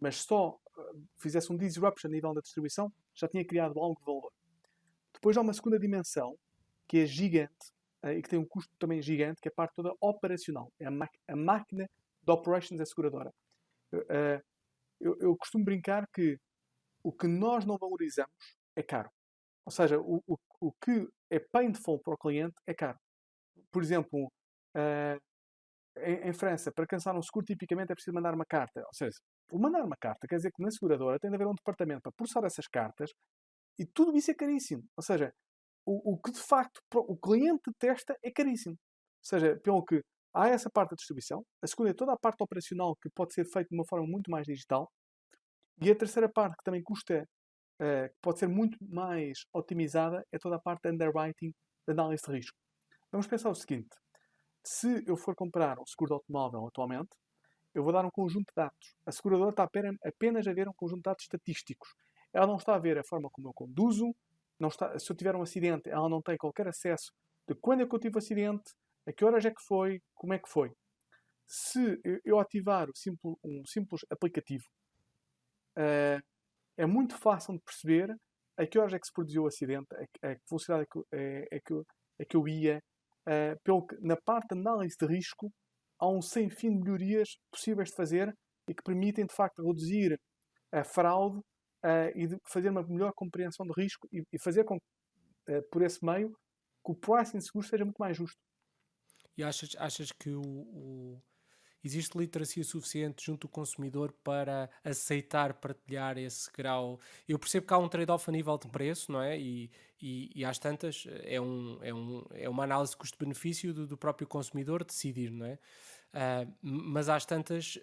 mas só fizesse um disruption a nível da distribuição, já tinha criado algo de valor. Depois há uma segunda dimensão, que é gigante, e que tem um custo também gigante, que é a parte toda operacional. É a máquina de operations da seguradora. Eu costumo brincar que o que nós não valorizamos é caro. Ou seja, o que é painful para o cliente é caro. Por exemplo, em França, para cancelar um seguro, tipicamente é preciso mandar uma carta. Ou seja, por mandar uma carta, quer dizer que na seguradora tem de haver um departamento para processar essas cartas, e tudo isso é caríssimo. Ou seja, o que de facto o cliente testa é caríssimo. Ou seja, pelo que há essa parte da distribuição, a segunda é toda a parte operacional, que pode ser feita de uma forma muito mais digital, e a terceira parte, que também custa, que pode ser muito mais otimizada, é toda a parte de underwriting, de análise de risco. Vamos pensar o seguinte: se eu for comprar um seguro de automóvel atualmente, eu vou dar um conjunto de dados. A seguradora está apenas a ver um conjunto de dados estatísticos. Ela não está a ver a forma como eu conduzo, se eu tiver um acidente, ela não tem qualquer acesso de quando é que eu tive o acidente, a que horas é que foi, como é que foi. Se eu ativar um simples aplicativo, é muito fácil de perceber a que horas é que se produziu o acidente, a que velocidade é que eu ia. Pelo que, na parte de análise de risco, há um sem fim de melhorias possíveis de fazer e que permitem, de facto, reduzir a fraude e de fazer uma melhor compreensão de risco e fazer com que, por esse meio, que o pricing de seguros seja muito mais justo. E achas que existe literacia suficiente junto do consumidor para aceitar partilhar esse grau? Eu percebo que há um trade-off a nível de preço, não é? E às tantas é uma análise de custo-benefício do próprio consumidor decidir, não é? Mas às tantas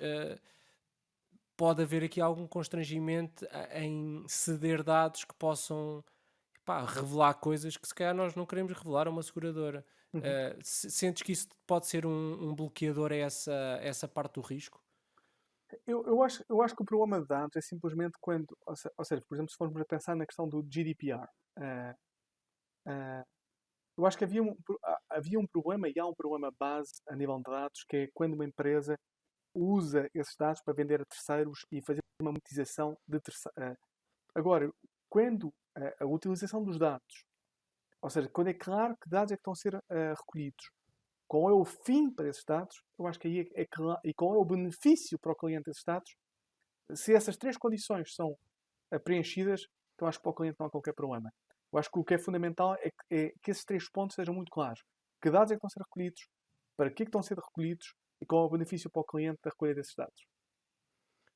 pode haver aqui algum constrangimento em ceder dados que possam revelar coisas que se calhar nós não queremos revelar a uma seguradora. Uhum. Sentes que isso pode ser um bloqueador a essa parte do risco? Eu acho que o problema de dados é simplesmente quando, ou seja, por exemplo, se formos a pensar na questão do GDPR, eu acho que havia um problema e há um problema base a nível de dados, que é quando uma empresa usa esses dados para vender a terceiros e fazer uma monetização de terceiros. Agora, quando a utilização dos dados, ou seja, quando é claro que dados é que estão a ser recolhidos, qual é o fim para esses dados, eu acho que aí é claro, e qual é o benefício para o cliente desses dados, se essas três condições são preenchidas, então acho que para o cliente não há qualquer problema. Eu acho que o que é fundamental é que esses três pontos sejam muito claros. Que dados é que estão a ser recolhidos, para que é que estão a ser recolhidos e qual é o benefício para o cliente da recolha desses dados.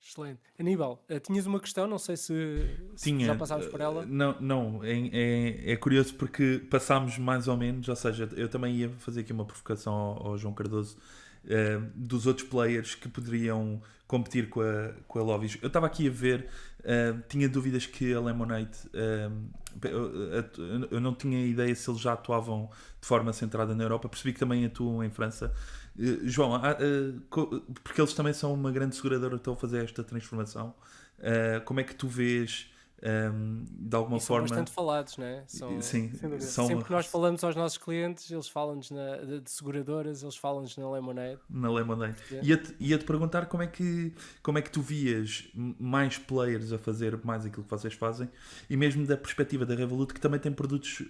Excelente. Aníbal, tinhas uma questão, não sei se já passámos por ela. Não, é curioso porque passámos mais ou menos, ou seja, eu também ia fazer aqui uma provocação ao João Cardoso, dos outros players que poderiam competir com a Lobbies. Eu estava aqui a ver, tinha dúvidas que a Lemonade, eu não tinha ideia se eles já atuavam de forma centrada na Europa, percebi que também atuam em França. João, porque eles também são uma grande seguradora que estão a fazer esta transformação, como é que tu vês, de alguma São forma... bastante falados, não é? Sim, sempre que nós falamos aos nossos clientes, eles falam-nos de seguradoras, eles falam-nos na Lemonade. Na Lemonade. Ia-te perguntar como é que tu vias mais players a fazer mais aquilo que vocês fazem, e mesmo da perspectiva da Revolut, que também tem produtos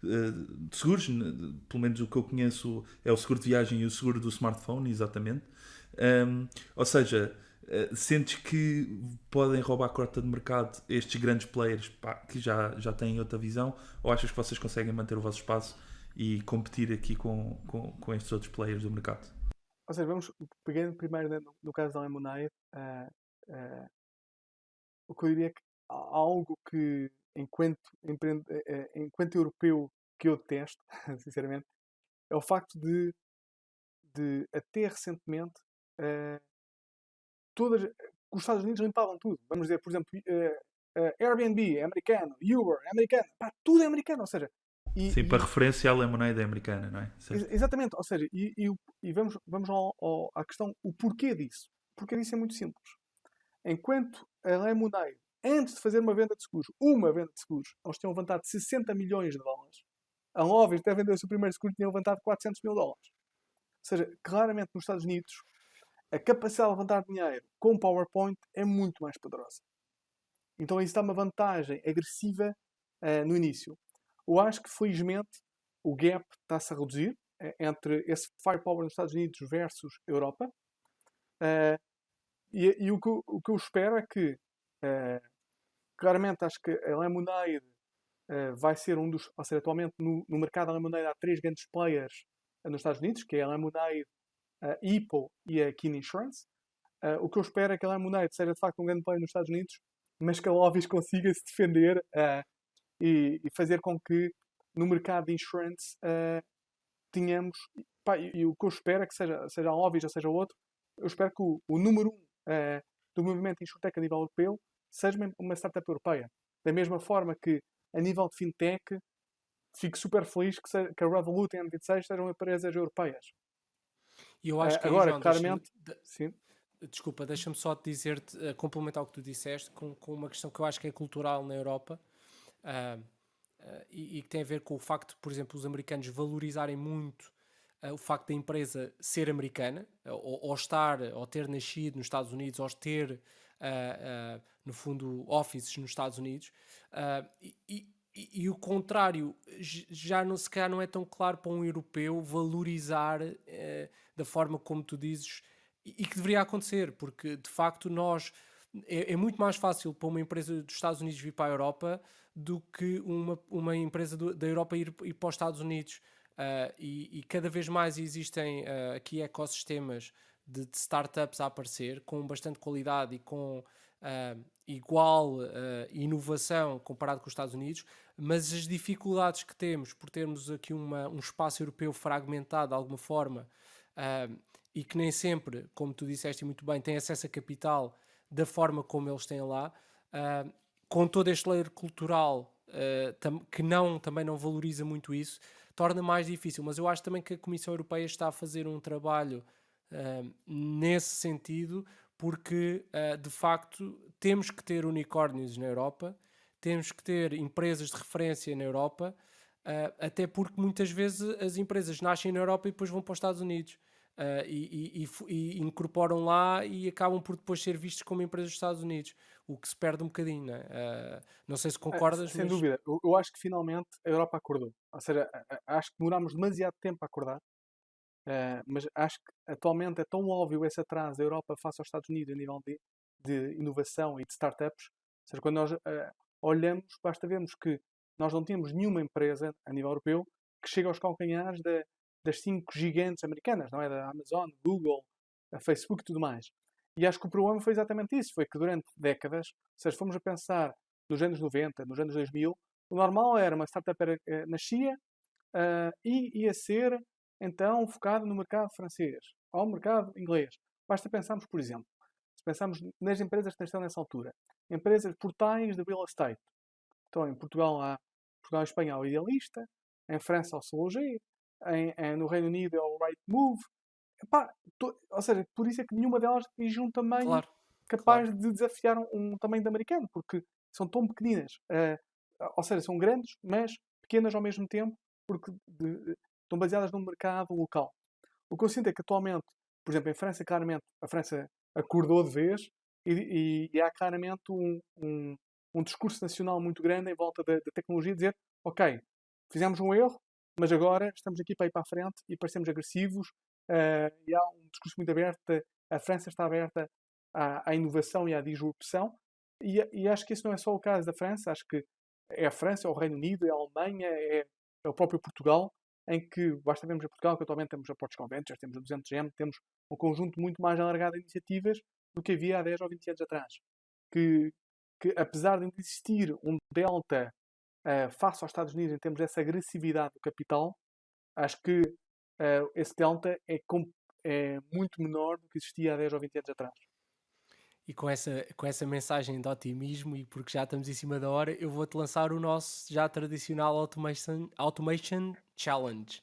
de seguros, pelo menos o que eu conheço é o seguro de viagem e o seguro do smartphone, exatamente. Ou seja, sentes que podem roubar a cota de mercado estes grandes players, que já têm outra visão, ou achas que vocês conseguem manter o vosso espaço e competir aqui com estes outros players do mercado? Ou seja, vamos pegando primeiro no caso da Lemonade, o que eu diria é que há algo que, enquanto europeu, que eu detesto, sinceramente, é o facto de até recentemente, os Estados Unidos limpavam tudo. Vamos dizer, por exemplo, Airbnb é americano, Uber é americano, pá, tudo é americano, ou seja... Sim, para referência à Lemonade americana, não é? Certo. Exatamente, ou seja, vamos à questão, o porquê disso. O porquê disso é muito simples. Enquanto a Lemonade, antes de fazer uma venda de seguros, eles tinham levantado 60 milhões de dólares. A Lovis, até vender o seu primeiro seguro, tinha levantado 400 mil dólares. Ou seja, claramente nos Estados Unidos, a capacidade de levantar dinheiro com PowerPoint é muito mais poderosa. Então isso dá uma vantagem agressiva no início. Eu acho que, felizmente, o gap está-se a reduzir entre esse firepower nos Estados Unidos versus Europa. E o que eu espero é que, claramente, acho que a Lemonade vai ser um dos... Ou seja, atualmente no mercado da Lemonade há 3 grandes players nos Estados Unidos, que é a Lemonade, a Hippo e a Keen Insurance. O que eu espero é que a Lemonade seja, de facto, um grande player nos Estados Unidos, mas que a Lovis consiga se defender e fazer com que no mercado de insurance tenhamos... Pá, e o que eu espero é que seja a Lovis ou seja outro, eu espero que o número 1 do movimento insurtech a nível europeu seja uma startup europeia. Da mesma forma que, a nível de fintech, fico super feliz que a Revolut e a N26 sejam empresas europeias. E eu acho que aí, Agora, João, claramente... Sim. Desculpa, deixa-me só te dizer-te, complementar o que tu disseste, com uma questão que eu acho que é cultural na Europa, e que tem a ver com o facto, por exemplo, os americanos valorizarem muito o facto da empresa ser americana, ou estar, ou ter nascido nos Estados Unidos, ou ter, no fundo, offices nos Estados Unidos, e o contrário, já não, se calhar não é tão claro para um europeu valorizar da forma como tu dizes, e que deveria acontecer, porque de facto é muito mais fácil para uma empresa dos Estados Unidos vir para a Europa do que uma empresa da Europa ir para os Estados Unidos. E cada vez mais existem aqui ecossistemas de startups a aparecer com bastante qualidade e com igual inovação comparado com os Estados Unidos, mas as dificuldades que temos por termos aqui um espaço europeu fragmentado de alguma forma, e que nem sempre, como tu disseste muito bem, tem acesso a capital da forma como eles têm lá, com todo este layer cultural que também não valoriza muito isso, torna mais difícil. Mas eu acho também que a Comissão Europeia está a fazer um trabalho nesse sentido, porque de facto temos que ter unicórnios na Europa, temos que ter empresas de referência na Europa, até porque muitas vezes as empresas nascem na Europa e depois vão para os Estados Unidos. E incorporam lá e acabam por depois ser vistos como empresas dos Estados Unidos, o que se perde um bocadinho, não é? Não sei se concordas, Sem mas... dúvida. Eu acho que finalmente a Europa acordou. Ou seja, acho que demorámos demasiado tempo a acordar, mas acho que atualmente é tão óbvio esse atraso da Europa face aos Estados Unidos a nível de inovação e de startups. Ou seja, quando nós olhamos, basta vermos que nós não temos nenhuma empresa a nível europeu que chegue aos calcanhares das 5 gigantes americanas, não é? Da Amazon, Google, a Facebook e tudo mais. E acho que o problema foi exatamente isso. Foi que durante décadas, ou seja, fomos a pensar nos anos 90, nos anos 2000, o normal era uma startup nascia e ia ser, então, focado no mercado francês ou no mercado inglês. Basta pensarmos, por exemplo, se pensarmos nas empresas que estão nessa altura, empresas portais de real estate. Então, em Portugal e Espanha o Idealista, em França o Sologer, no Reino Unido é o Rightmove. Ou seja, por isso é que nenhuma delas atingiu um tamanho Claro, capaz claro. de desafiar um tamanho de americano, porque são tão pequeninas. Ou seja, são grandes, mas pequenas ao mesmo tempo, porque estão baseadas num mercado local. O que eu sinto é que atualmente, por exemplo, em França, claramente, a França acordou de vez e há claramente um discurso nacional muito grande em volta da tecnologia, dizer, ok, fizemos um erro, mas agora estamos aqui para ir para a frente e parecemos agressivos, e há um discurso muito aberto, a França está aberta à inovação e à disrupção, e acho que isso não é só o caso da França, acho que é a França, é o Reino Unido, é a Alemanha, é o próprio Portugal, em que, basta vermos a Portugal, que atualmente temos a Portugal Ventures, temos a 200M, temos um conjunto muito mais alargado de iniciativas do que havia há 10 ou 20 anos atrás. Que apesar de existir um delta face aos Estados Unidos em termos dessa agressividade do capital, acho que esse delta é muito menor do que existia há 10 ou 20 anos atrás. E com essa mensagem de otimismo, e porque já estamos em cima da hora, eu vou-te lançar o nosso já tradicional Automation Challenge,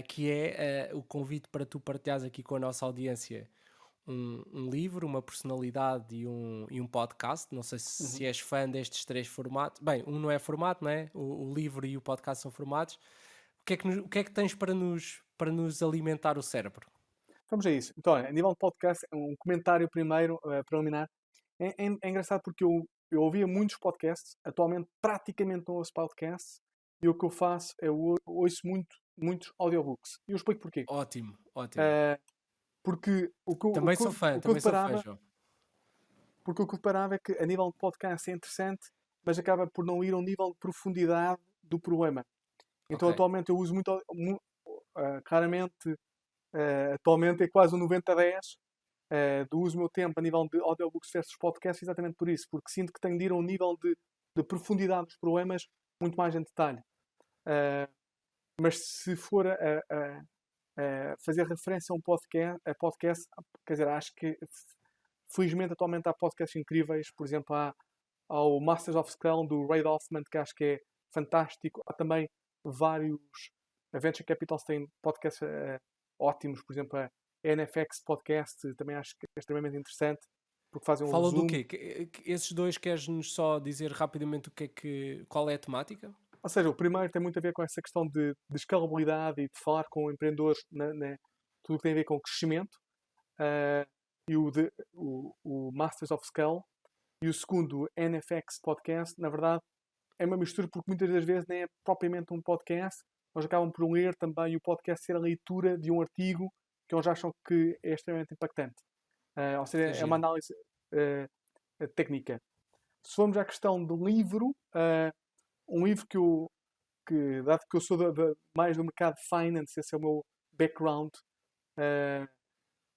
que é o convite para tu partilhares aqui com a nossa audiência um livro, uma personalidade e um podcast. Não sei se és fã destes três formatos. Bem, um não é formato, não é? O livro e o podcast são formatos. O que é que tens para nos alimentar o cérebro? Vamos a isso. Então, olha, a nível de podcast, um comentário primeiro, preliminar. É engraçado porque eu ouvia muitos podcasts, atualmente praticamente não ouço podcasts, e o que eu faço é ouço muitos audiobooks. E eu explico porquê. Ótimo. Porque Também sou fã, João. porque o que eu deparava é que a nível de podcast é interessante, mas acaba por não ir ao nível de profundidade do problema. Então, atualmente eu uso claramente, atualmente é quase um 90-10 do uso do meu tempo a nível de audiobooks versus podcasts, exatamente por isso, porque sinto que tenho de ir a um nível de profundidade dos problemas muito mais em detalhe. Mas se for fazer referência a um podcast, quer dizer, acho que felizmente atualmente há podcasts incríveis, por exemplo, há o Masters of Scrum do Ray Hoffman, que acho que é fantástico. Há também vários Venture Capitals têm podcasts ótimos, por exemplo, a NFX Podcast, também acho que é extremamente interessante, porque fazem um Fala resumo. do quê? Esses dois, queres-nos só dizer rapidamente qual é a temática? Ou seja, o primeiro tem muito a ver com essa questão de escalabilidade e de falar com empreendedores, tudo o que tem a ver com crescimento. E o Masters of Scale. E o segundo, o NFX Podcast, na verdade, é uma mistura porque muitas das vezes nem é propriamente um podcast, mas acabam por ler também o podcast ser a leitura de um artigo que eles acham que é extremamente impactante. Ou seja, é uma análise técnica. Se formos à questão do livro, um livro dado que eu sou mais do mercado de finance, esse é o meu background,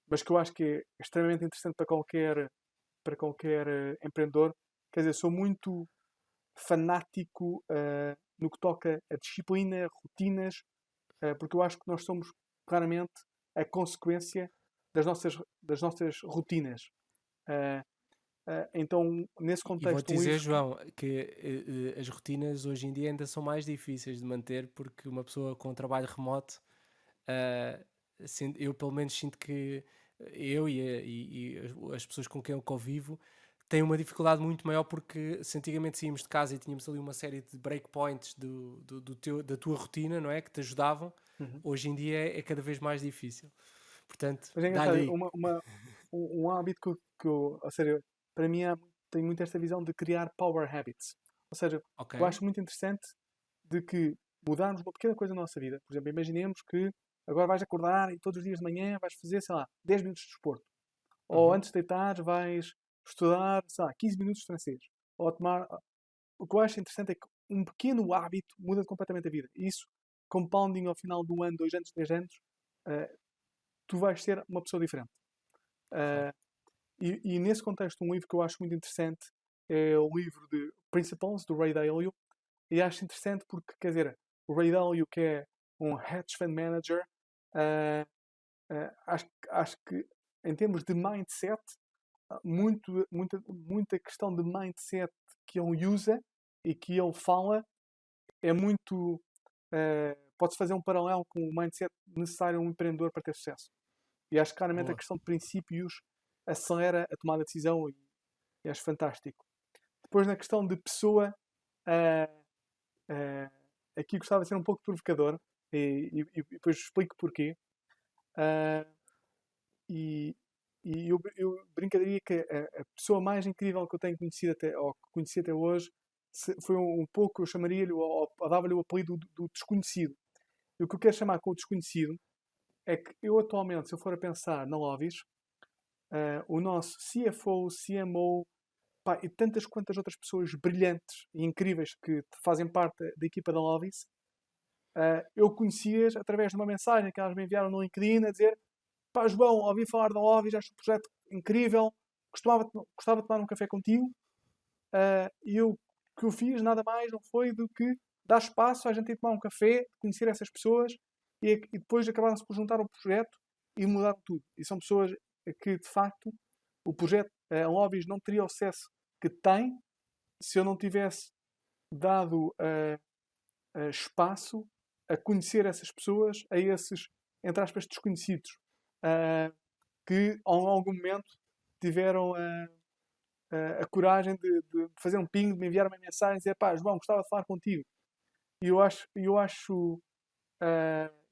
mas que eu acho que é extremamente interessante para qualquer empreendedor. Quer dizer, sou muito fanático no que toca a disciplina, rotinas, porque eu acho que nós somos claramente a consequência das nossas rotinas. Então, nesse E contexto... vou-te dizer, João, que as rotinas hoje em dia ainda são mais difíceis de manter, porque uma pessoa com trabalho remoto, eu pelo menos sinto que eu e as pessoas com quem eu convivo têm uma dificuldade muito maior, porque se antigamente saímos de casa e tínhamos ali uma série de breakpoints da tua rotina, não é? Que te ajudavam, hoje em dia é cada vez mais difícil. Portanto, Mas é engraçado, um hábito que eu, ou seja, para mim tem muito esta visão de criar power habits. Ou seja, eu acho muito interessante de que mudarmos uma pequena coisa na nossa vida. Por exemplo, imaginemos que agora vais acordar e todos os dias de manhã vais fazer, sei lá, 10 minutos de desporto. Ou antes de deitar vais estudar, sei lá, 15 minutos de francês. Ou tomar... O que eu acho interessante é que um pequeno hábito muda completamente a vida. E isso, compounding ao final do ano, 2 anos, 3 anos, tu vais ser uma pessoa diferente. E nesse contexto, um livro que eu acho muito interessante é o livro de Principles, do Ray Dalio. E acho interessante porque, quer dizer, o Ray Dalio, que é um hedge fund manager, acho que em termos de mindset, muita questão de mindset que ele usa e que ele fala é muito... pode-se fazer um paralelo com o mindset necessário a um empreendedor para ter sucesso. E acho que claramente a questão de princípios acelera a tomada de decisão e acho fantástico. Depois, na questão de pessoa, aqui gostava de ser um pouco provocador e depois explico porquê. Eu brincaria que a pessoa mais incrível que eu tenho conhecido ou que conheci até hoje foi um pouco, eu chamaria-lhe, ou dava-lhe o apelido do desconhecido. E o que eu quero chamar com o desconhecido é que eu atualmente, se eu for a pensar na Lovis, o nosso CFO, CMO, e tantas quantas outras pessoas brilhantes e incríveis que fazem parte da equipa da Lovis, eu conheci-as através de uma mensagem que elas me enviaram no LinkedIn a dizer: pá, João, ouvi falar da Lovis, acho o projeto incrível, gostava de tomar um café contigo. E o que eu fiz nada mais não foi do que dar espaço a gente ir tomar um café, conhecer essas pessoas e depois acabaram-se por juntar ao projeto e mudaram tudo. E são pessoas que, de facto, o projeto Lobbies não teria o sucesso que tem se eu não tivesse dado espaço a conhecer essas pessoas, a esses, entre aspas, desconhecidos, que em algum momento tiveram a coragem de fazer um ping, de me enviar uma mensagem e dizer: pá, João, gostava de falar contigo. E eu acho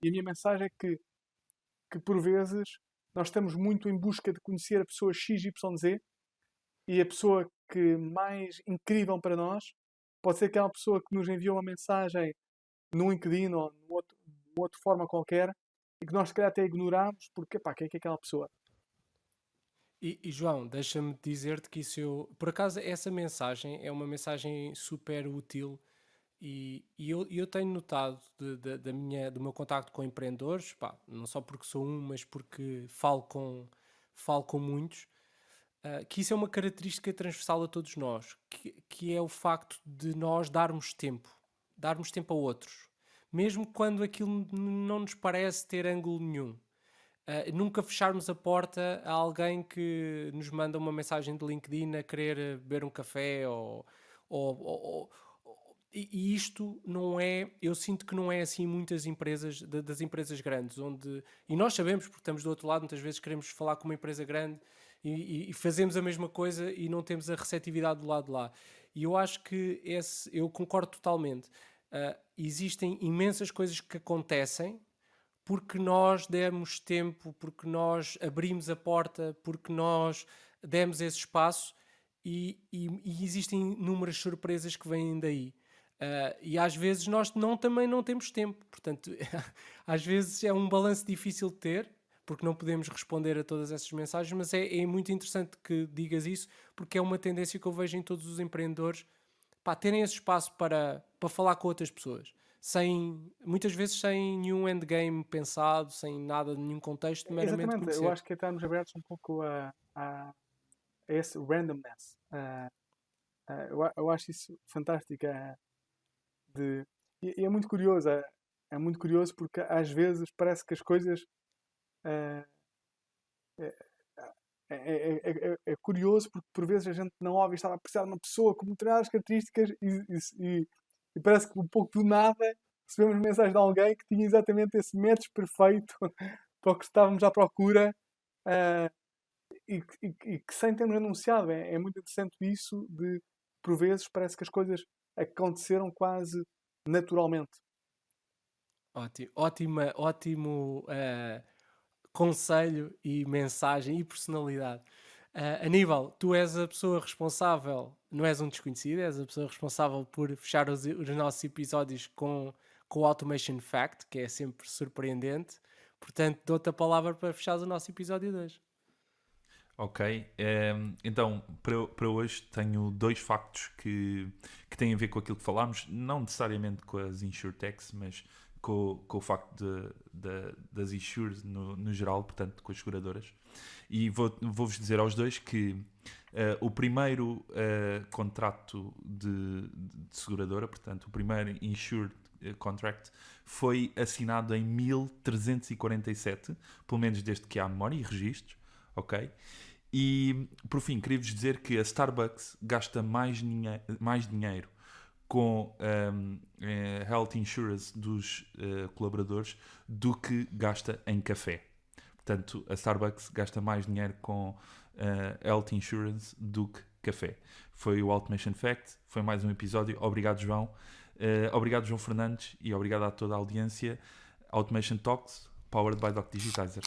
e a minha mensagem é que por vezes nós estamos muito em busca de conhecer a pessoa XYZ, e a pessoa que mais incrível para nós pode ser aquela pessoa que nos enviou uma mensagem no LinkedIn ou de outra forma qualquer, e que nós se calhar até ignoramos porque, pá, quem é que é aquela pessoa? E João, deixa-me dizer-te que por acaso, essa mensagem é uma mensagem super útil e eu tenho notado do meu contacto com empreendedores, pá, não só porque sou um, mas porque falo com muitos, que isso é uma característica transversal a todos nós, que é o facto de nós darmos tempo a outros, mesmo quando aquilo não nos parece ter ângulo nenhum. Nunca fecharmos a porta a alguém que nos manda uma mensagem de LinkedIn a querer beber um café e isto não é, eu sinto que não é assim em muitas empresas, das empresas grandes, e nós sabemos, porque estamos do outro lado, muitas vezes queremos falar com uma empresa grande e fazemos a mesma coisa e não temos a receptividade do lado de lá. E eu acho que eu concordo totalmente. Existem imensas coisas que acontecem porque nós demos tempo, porque nós abrimos a porta, porque nós demos esse espaço e existem inúmeras surpresas que vêm daí. E às vezes nós também não temos tempo, portanto, às vezes é um balanço difícil de ter, porque não podemos responder a todas essas mensagens, mas é muito interessante que digas isso, porque é uma tendência que eu vejo em todos os empreendedores, pá, terem esse espaço para falar com outras pessoas. Muitas vezes sem nenhum endgame pensado, sem nada, nenhum contexto, meramente Exatamente, eu conhecer. acho que estamos abertos um pouco a esse randomness. Eu acho isso fantástico. E é muito curioso, é muito curioso porque às vezes parece que as coisas. ah, é, é curioso porque por vezes a gente não ouve e estava a precisar de uma pessoa com determinadas características e parece que um pouco do nada recebemos mensagem de alguém que tinha exatamente esse match perfeito para o que estávamos à procura, ah, e que sem termos anunciado. É muito interessante isso de, por vezes, parece que as coisas aconteceram quase naturalmente. Ótimo conselho e mensagem e personalidade. Aníbal, tu és a pessoa responsável, não és um desconhecido, és a pessoa responsável por fechar os nossos episódios com o Automation Fact, que é sempre surpreendente. Portanto, dou-te a palavra para fechar o nosso episódio de hoje. Ok, então para hoje tenho 2 factos que têm a ver com aquilo que falámos, não necessariamente com as insurtechs, mas com o facto das insures no geral, portanto com as seguradoras. E vou-vos dizer aos dois que o primeiro contrato de seguradora, portanto o primeiro insured contract, foi assinado em 1347, pelo menos desde que há memória e registros. Ok? E, por fim, queria-vos dizer que a Starbucks gasta mais dinheiro com health insurance dos colaboradores do que gasta em café. Portanto, a Starbucks gasta mais dinheiro com health insurance do que café. Foi o Automation Fact, foi mais um episódio. Obrigado, João. Obrigado, João Fernandes, e obrigado a toda a audiência. Automation Talks, powered by Doc Digitizer.